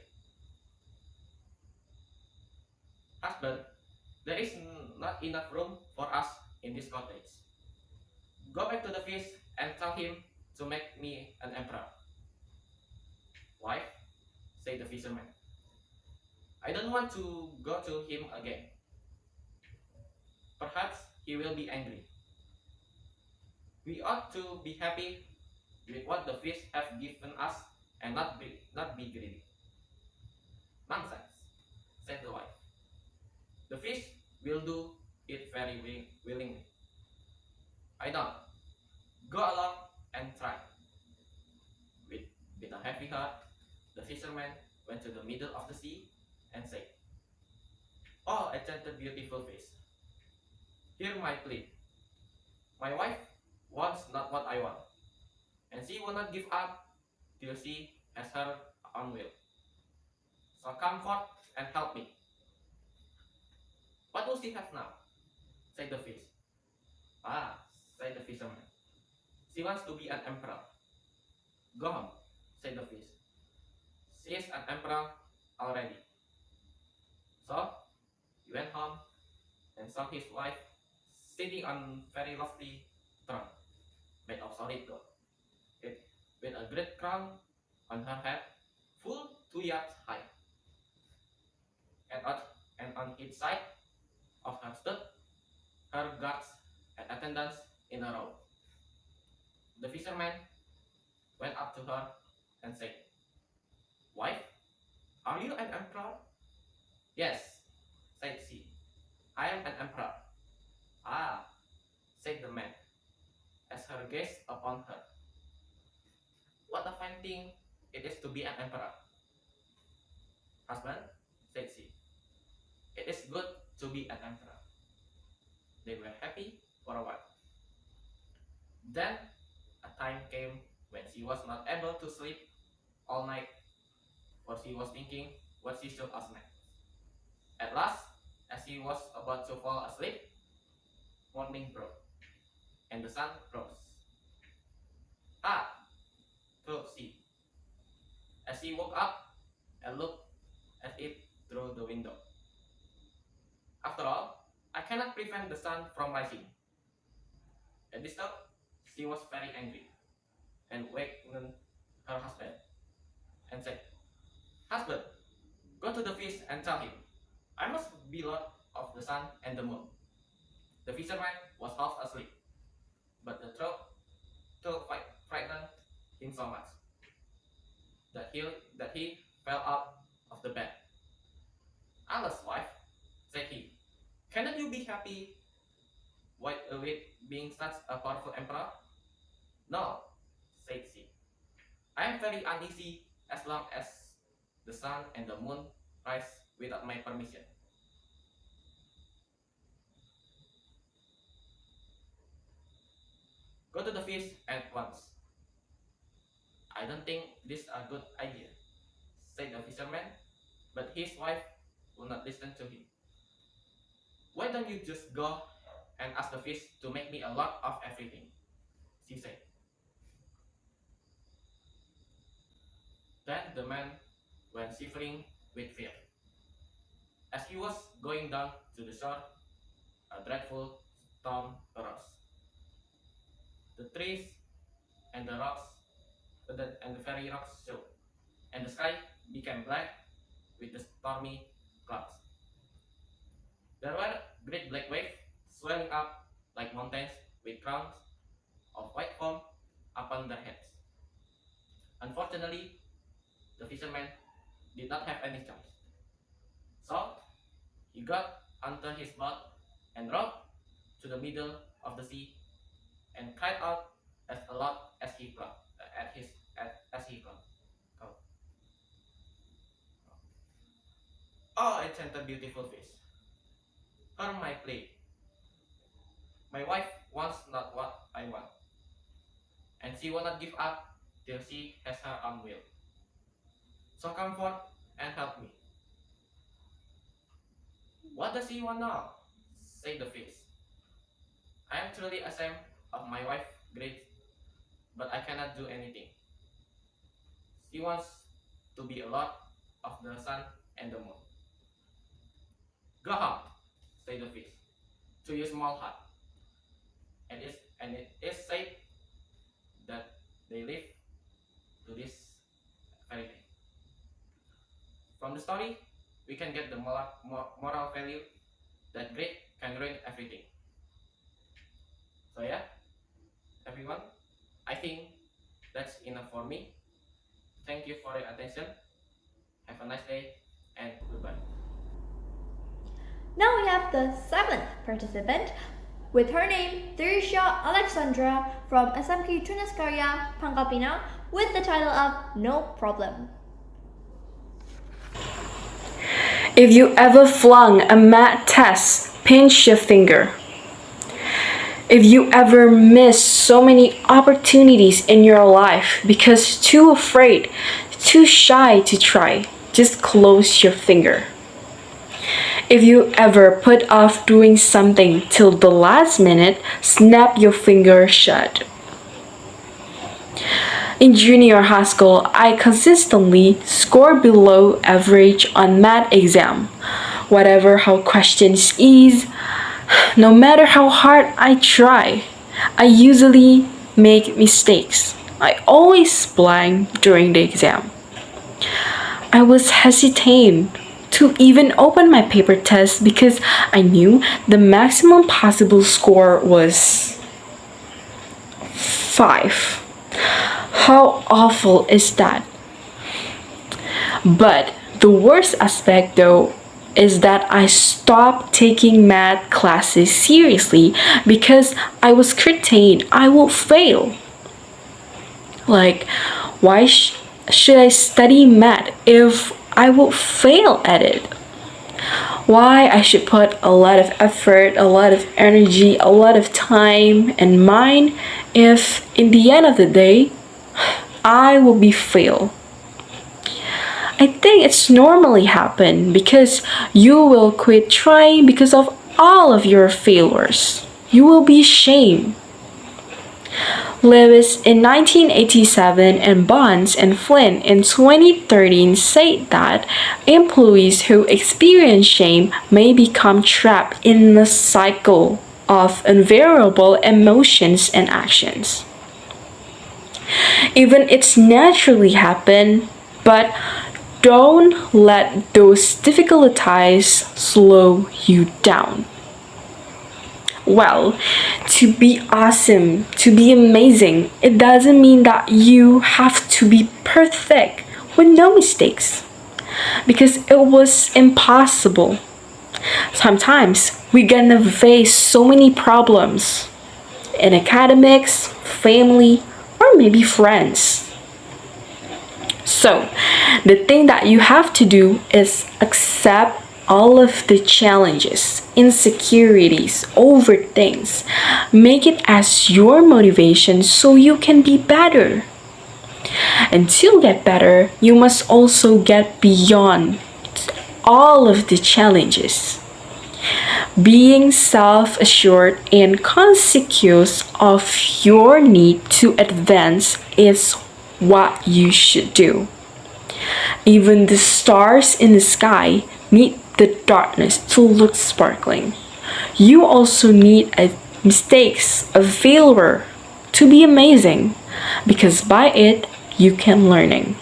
Husband, there is not enough room for us in this cottage. Go back to the fish and tell him to make me an emperor. Wife, said the fisherman, I don't want to go to him again. Perhaps he will be angry. We ought to be happy with what the fish have given us and not be greedy. Nonsense, said the wife. The fish will do it very willingly. I don't. Go along and try. With a heavy heart, the fisherman went to the middle of the sea and said, Oh, a gentle, beautiful fish, hear my plea. My wife wants not what I want, and she will not give up till she has her own will. So come forth and help me. What does she have now? Said the fish. Ah, said the fisherman. She wants to be an emperor. Go home, said the fish. She is an emperor already. So he went home and saw his wife sitting on very lofty throne made of solid gold, with a great crown on her head, full 2 yards high. And on each side of her stood her guards and attendants in a row. The fisherman went up to her and said, Wife, are you an emperor? Yes, said she. I am an emperor. Ah, said the man, as her gaze upon her. What a fine thing it is to be an emperor. Husband, said she, it is good to be an emperor. They were happy for a while. Then a time came when she was not able to sleep all night, for she was thinking what she should ask next. At last, as she was about to fall asleep, morning broke, and the sun rose. Ah, thought she, as she woke up and looked at it through the window. After all, I cannot prevent the sun from rising. At this thought, she was very angry, and wakened her husband, and said, Husband, go to the fish and tell him, I must be lord of the sun and the moon. The fisherman was half asleep, but the thought frightened him so much that he fell out of the bed. Alas, wife, said he, cannot you be happy with being such a powerful emperor? No, said she. I am very uneasy as long as the sun and the moon rise without my permission. Go to the fish at once. I don't think this is a good idea, said the fisherman, but his wife would not listen to him. Why don't you just go and ask the fish to make me a lot of everything, she said. Then the man went shivering with fear. As he was going down to the shore, a dreadful storm arose. The trees and the rocks and the very rocks shook, and the sky became black with the stormy clouds. There were great black waves swelling up like mountains with crowns of white foam upon their heads. Unfortunately, the fisherman did not have any choice. So He got onto his boat and rowed to the middle of the sea and cried out as loud as he could. As he could. Oh, it's a beautiful fish. Her my plate. My wife wants not what I want, and she will not give up till she has her own will. So come forth and help me. What does he want now? Said the fish. I am truly ashamed of my wife's greed, but I cannot do anything. She wants to be a lot of the sun and the moon. Go home, said the fish, to your small hut. And it is said that they live to this very day. From the story, we can get the moral value that greed can ruin everything. So yeah, everyone, I think that's enough for me. Thank you for your attention. Have a nice day and goodbye. Now we have the seventh participant with her name Teresia Alexandra from SMK Tunaskarya, Pangkapina with the title of No Problem. If you ever flung a math test, pinch your finger. If you ever missed so many opportunities in your life because too afraid, too shy to try, just close your finger. If you ever put off doing something till the last minute, snap your finger shut. In junior high school, I consistently scored below average on math exam. Whatever how questions ease, no matter how hard I try, I usually make mistakes. I always blank during the exam. I was hesitant to even open my paper test because I knew the maximum possible score was 5. How awful is that? But the worst aspect though is that I stopped taking math classes seriously because I was certain I will fail. Like, why should I study math if I will fail at it? Why I should put a lot of effort, a lot of energy, a lot of time and mind if in the end of the day I will be fail. I think it's normally happen because you will quit trying because of all of your failures. You will be ashamed. Lewis in 1987 and Bonds and Flynn in 2013 said that employees who experience shame may become trapped in a cycle of unbearable emotions and actions. Even it's naturally happen, but don't let those difficulties slow you down. Well, to be awesome, to be amazing, it doesn't mean that you have to be perfect with no mistakes, because it was impossible. Sometimes we're gonna face so many problems in academics, family, or maybe friends. So, the thing that you have to do is accept all of the challenges, insecurities over things. Make it as your motivation so you can be better. And to get better, you must also get beyond all of the challenges. Being self-assured and conscious of your need to advance is what you should do. Even the stars in the sky need the darkness to look sparkling. You also need mistakes, a failure to be amazing, because by it you can learning.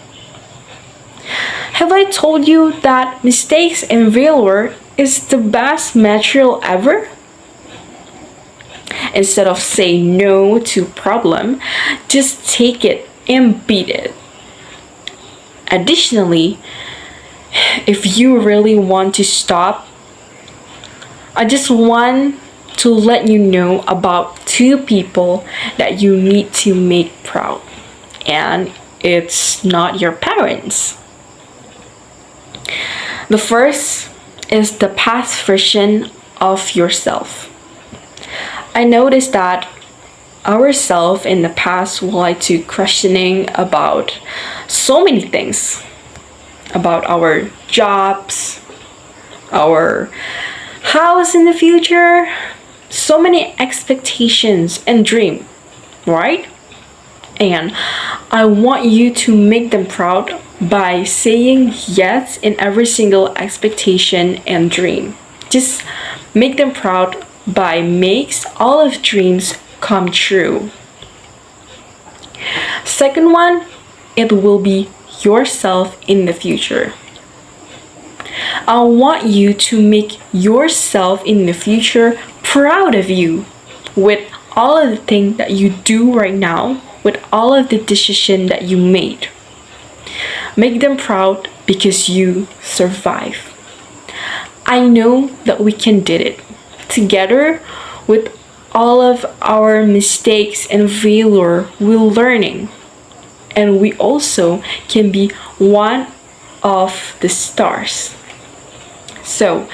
Have I told you that mistakes and failure is the best material ever? Instead of saying no to problem, just take it and beat it. Additionally, if you really want to stop I just want to let you know about two people that you need to make proud. And it's not your parents. The first is the past version of yourself. I noticed that ourself in the past will like to questioning about so many things, about our jobs, our house in the future, so many expectations and dream, right? And I want you to make them proud by saying yes in every single expectation and dream. Just make them proud by makes all of dreams come true. Second one, it will be yourself in the future. I want you to make yourself in the future proud of you with all of the things that you do right now, with all of the decision that you made. Make them proud because you survive. I know that we can did it together with all of our mistakes and failure. We're learning, and we also can be one of the stars. So,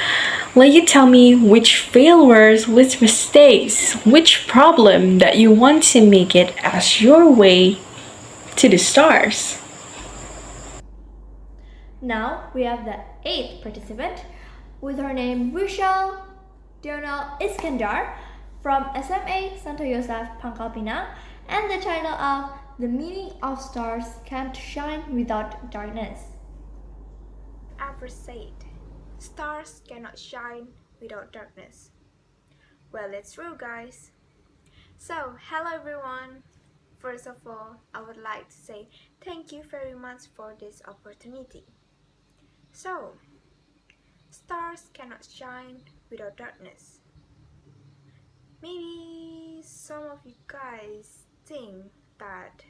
let you tell me which failures, which mistakes, which problem that you want to make it as your way to the stars. Now we have the eighth participant with her name Rochelle Dional Iskandar from SMA Santo Yosef Pangkal Pinang and the title of The Meaning of Stars Can't Shine Without Darkness. Ever said, stars cannot shine without darkness. Well, it's true, guys. So, hello everyone. First of all, I would like to say thank you very much for this opportunity. So, stars cannot shine without darkness. Maybe some of you guys think that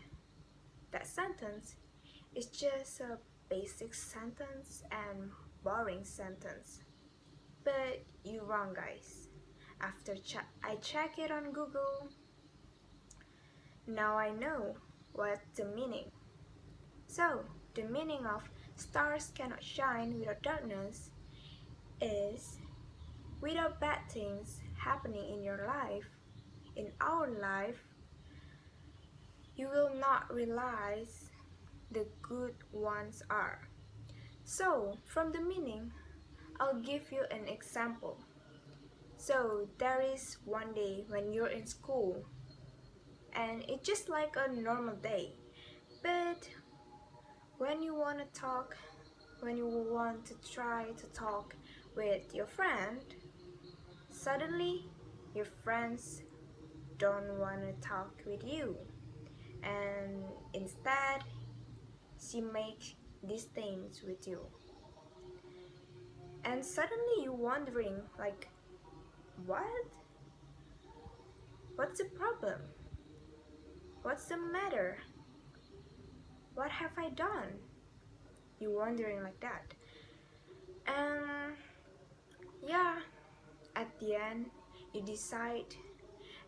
that sentence is just a basic sentence and boring sentence. But you're wrong, guys. After I check it on Google, now I know what's the meaning. So, the meaning of stars cannot shine without darkness is without bad things happening in your life, in our life, you will not realize the good ones are. So, from the meaning, I'll give you an example. So, there is one day when you're in school and it's just like a normal day. But when you want to talk, when you want to try to talk with your friend, suddenly your friends don't want to talk with you. And instead, she makes these things with you. And suddenly you're wondering, like, what? What's the problem? What's the matter? What have I done? You're wondering like that. And yeah, at the end, you decide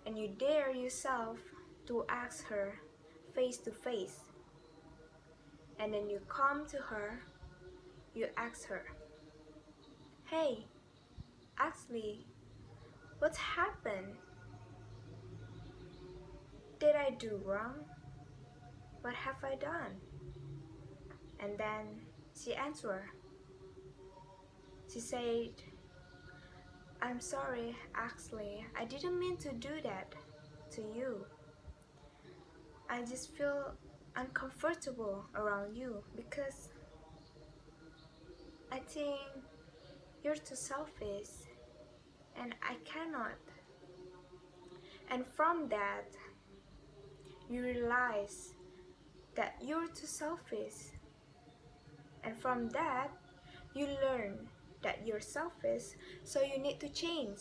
and you dare yourself to ask her face to face. And then you come to her, you ask her, hey, Ashley, what's happened? Did I do wrong? What have I done? And then she answered. She said, I'm sorry, Ashley. I didn't mean to do that to you. I just feel uncomfortable around you because I think you're too selfish and I cannot. And from that, you realize that you're too selfish. And from that, you learn that you're selfish, so you need to change.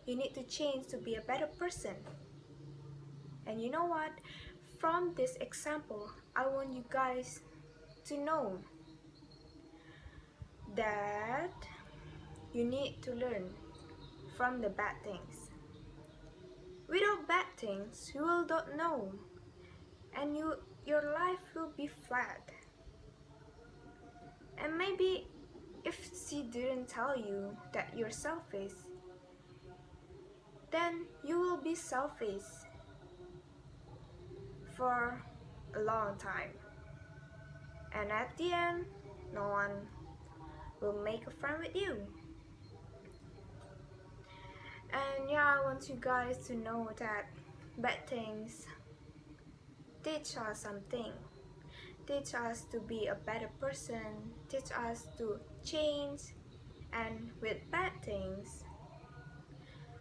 You need to change to be a better person. And you know what? From this example, I want you guys to know that you need to learn from the bad things. Without bad things, you will don't know, and your life will be flat. And maybe if she didn't tell you that you're selfish, then you will be selfish for a long time. And at the end, no one will make a friend with you. And yeah, I want you guys to know that bad things teach us something. Teach us to be a better person, teach us to change, and with bad things,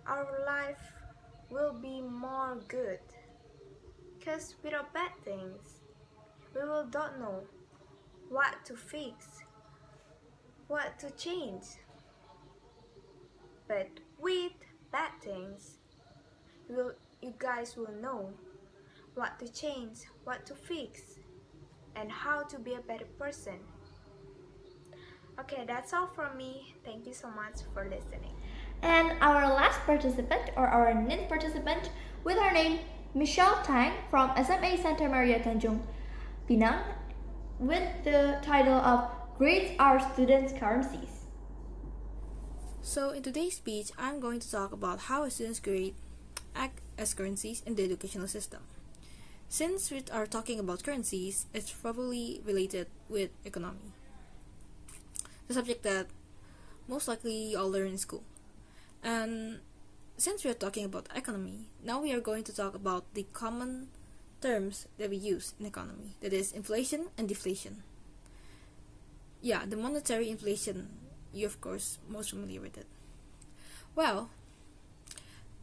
our life will be more good. Because without bad things, we will don't know what to fix, what to change. But with bad things, you guys will know what to change, what to fix, and how to be a better person. Okay, that's all from me. Thank you so much for listening. And our last participant, or our ninth participant, with her name Michelle Tang from SMA Santa Maria Tanjung Pinang, with the title of Grades Are Students' Currencies. So in today's speech, I'm going to talk about how a student's grade act as currencies in the educational system. Since we are talking about currencies, it's probably related with economy, the subject that most likely you all learn in school. And since we are talking about economy, now we are going to talk about the common terms that we use in economy, that is inflation and deflation. Yeah, the monetary inflation, you of course most familiar with it. Well,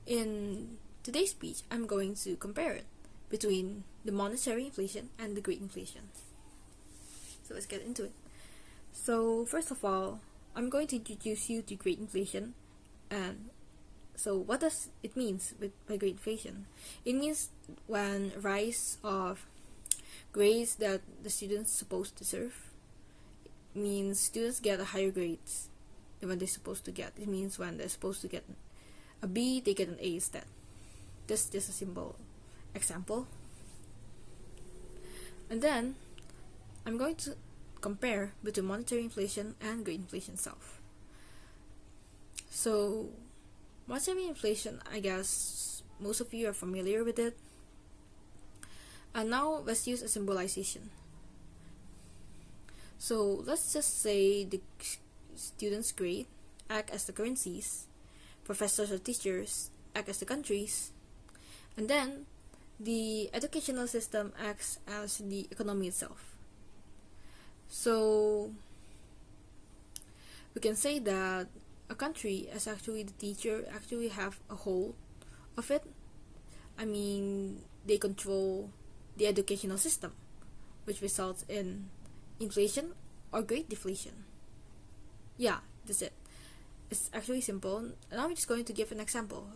in today's speech, I'm going to compare it between the monetary inflation and the great inflation. So let's get into it. So first of all, I'm going to introduce you to great inflation. And so what does it means by great inflation? It means when rise of grades that the students supposed to deserve. It means students get a higher grades than what they're supposed to get. It means when they're supposed to get a B, they get an A instead. That's just a simple example. And then I'm going to compare between monetary inflation and great inflation itself. So monetary inflation, I guess most of you are familiar with it. And now let's use a symbolization. So let's just say the students' grade act as the currencies, professors or teachers act as the countries, and then the educational system acts as the economy itself. So we can say that a country as actually the teacher actually have a hold of it. I mean, they control the educational system, which results in inflation or great deflation. Yeah, that's it. It's actually simple. Now I'm just going to give an example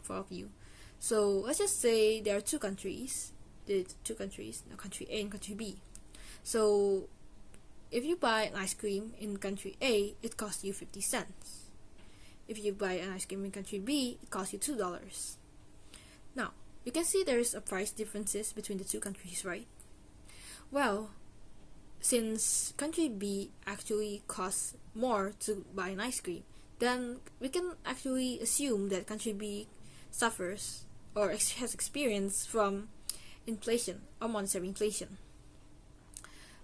for all of you. So let's just say there are two countries. Country A and country B. So if you buy an ice cream in country A, it costs you 50 cents. If you buy an ice cream in country B, it costs you $2. Now, you can see there is a price differences between the two countries, right? Well, since country B actually costs more to buy an ice cream, then we can actually assume that country B suffers or has experience from inflation or monetary inflation.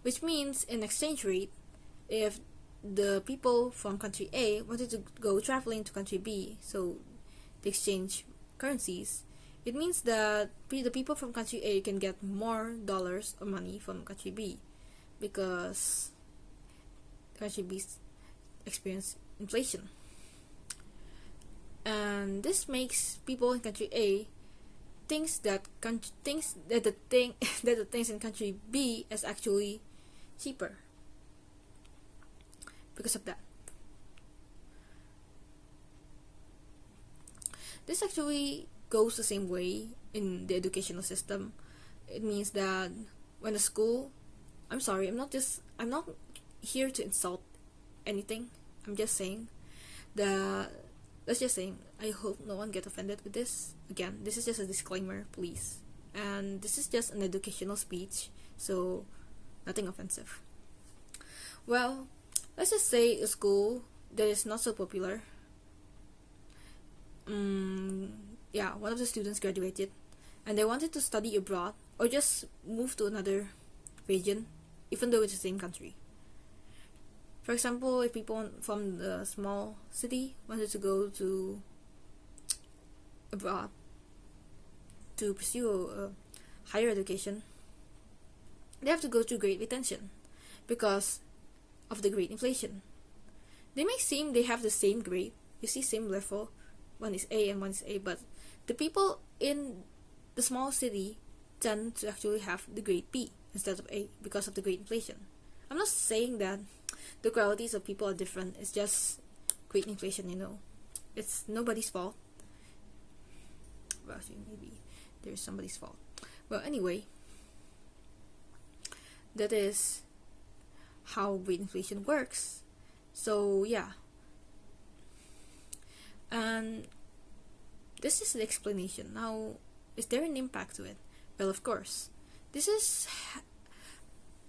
Which means in exchange rate, if the people from country A wanted to go traveling to country B, so they exchange currencies, it means that the people from country A can get more dollars or money from country B because country B experience inflation. And this makes people in country A thinks that the things in country B is actually cheaper because of that. This actually goes the same way in the educational system. It means that when a school, I'm not here to insult anything. I'm just saying that let's just say, I hope no one get offended with this. Again, this is just a disclaimer, please. And this is just an educational speech, so nothing offensive. Well, let's just say a school that is not so popular. One of the students graduated and they wanted to study abroad or just move to another region, even though it's the same country. For example, if people from the small city wanted to go to abroad to pursue a higher education, they have to go through great retention because of the great inflation. They may seem they have the same grade, you see, same level, one is A and one is A, but the people in the small city tend to actually have the grade B instead of A because of the great inflation. I'm not saying that the qualities of people are different, it's just great inflation, It's nobody's fault. Well, actually, maybe there's somebody's fault. Well, anyway, that is how great inflation works. So, yeah. And this is the explanation. Now, is there an impact to it? Well, of course. This is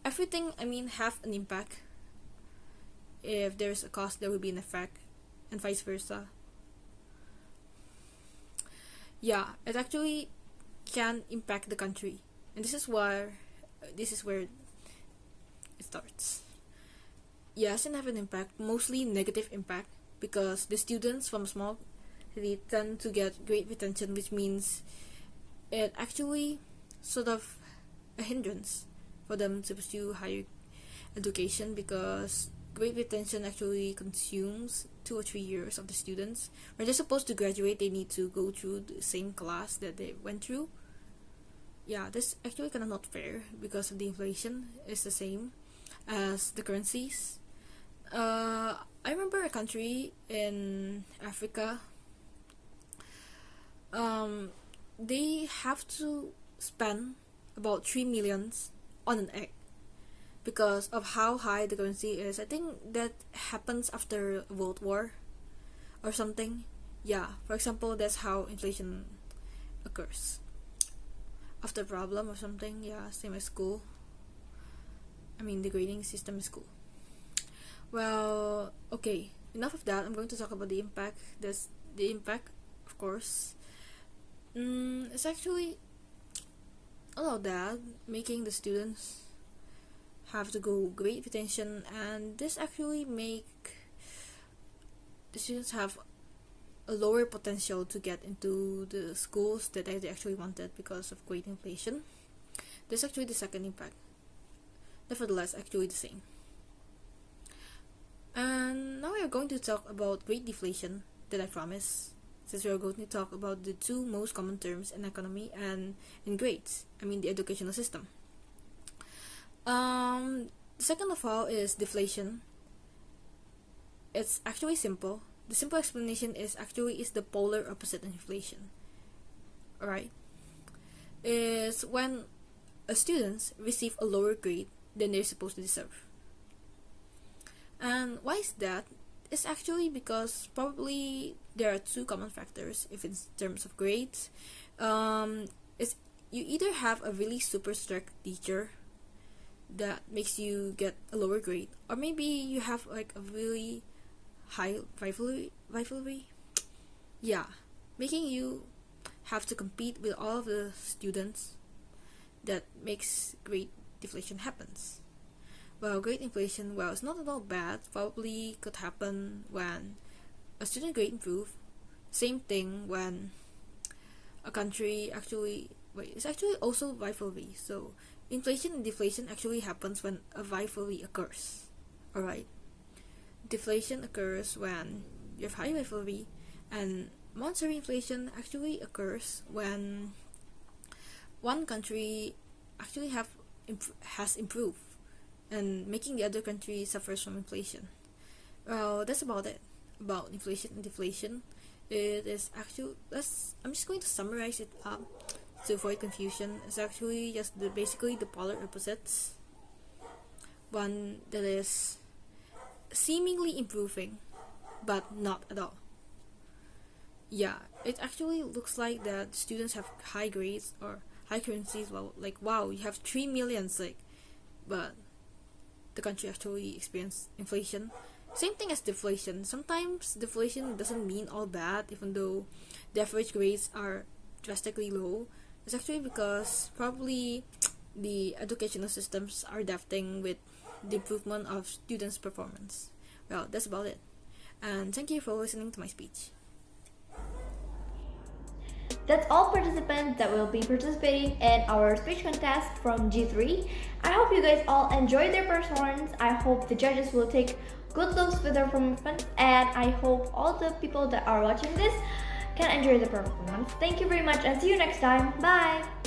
everything, have an impact. If there's a cost, there will be an effect, and vice versa. Yeah, it actually can impact the country, and this is where it starts. Yes, and have an impact, mostly negative impact, because the students from small city tend to get great retention, which means it actually sort of a hindrance for them to pursue higher education, because great retention actually consumes 2 or 3 years of the students. When they're supposed to graduate, they need to go through the same class that they went through. Yeah, that's actually kind of not fair because of the inflation is the same as the currencies. I remember a country in Africa. They have to spend about 3 millions on an egg because of how high the currency is. I think that happens after World War or something. Yeah, for example, that's how inflation occurs. After a problem or something, yeah, same as school. The grading system is school. Well, okay, enough of that. I'm going to talk about the impact. There's the impact, of course. It's actually all of that, making the students have to go great retention, and this actually make the students have a lower potential to get into the schools that they actually wanted because of great inflation. That's actually the second impact. Nevertheless, actually the same. And now we are going to talk about great deflation that I promised, since we are going to talk about the two most common terms in economy and in grades, the educational system. Second of all is deflation. It's actually simple. The simple explanation is the polar opposite of inflation. Alright? Is when students receive a lower grade than they're supposed to deserve. And why is that? It's actually because probably there are two common factors if in terms of grades. It's you either have a really super strict teacher that makes you get a lower grade, or maybe you have like a really high rivalry. Yeah, making you have to compete with all of the students. That makes great deflation happens. Well, great inflation, it's not at all bad. Probably could happen when a student grade improve. Same thing when a country it's actually also rivalry. So inflation and deflation actually happens when a rivalry occurs. Alright? Deflation occurs when you have high rivalry, and monetary inflation actually occurs when one country actually has improved and making the other country suffers from inflation. Well, that's about it about inflation and deflation. It is actually I'm just going to summarize it up to avoid confusion. It's actually just basically the polar opposites. One that is seemingly improving but not at all. yeah, it actually looks like that students have high grades or high currencies. Well, like wow, you have 3 million, like, but the country actually experienced inflation. Same thing as deflation. Sometimes deflation doesn't mean all bad, even though the average grades are drastically low. It's actually because probably the educational systems are adapting with the improvement of students' performance. Well, that's about it. And thank you for listening to my speech. That's all participants that will be participating in our speech contest from G3. I hope you guys all enjoyed their performance. I hope the judges will take good looks with their performance, and I hope all the people that are watching this can enjoy the performance. Thank you very much and see you next time. Bye!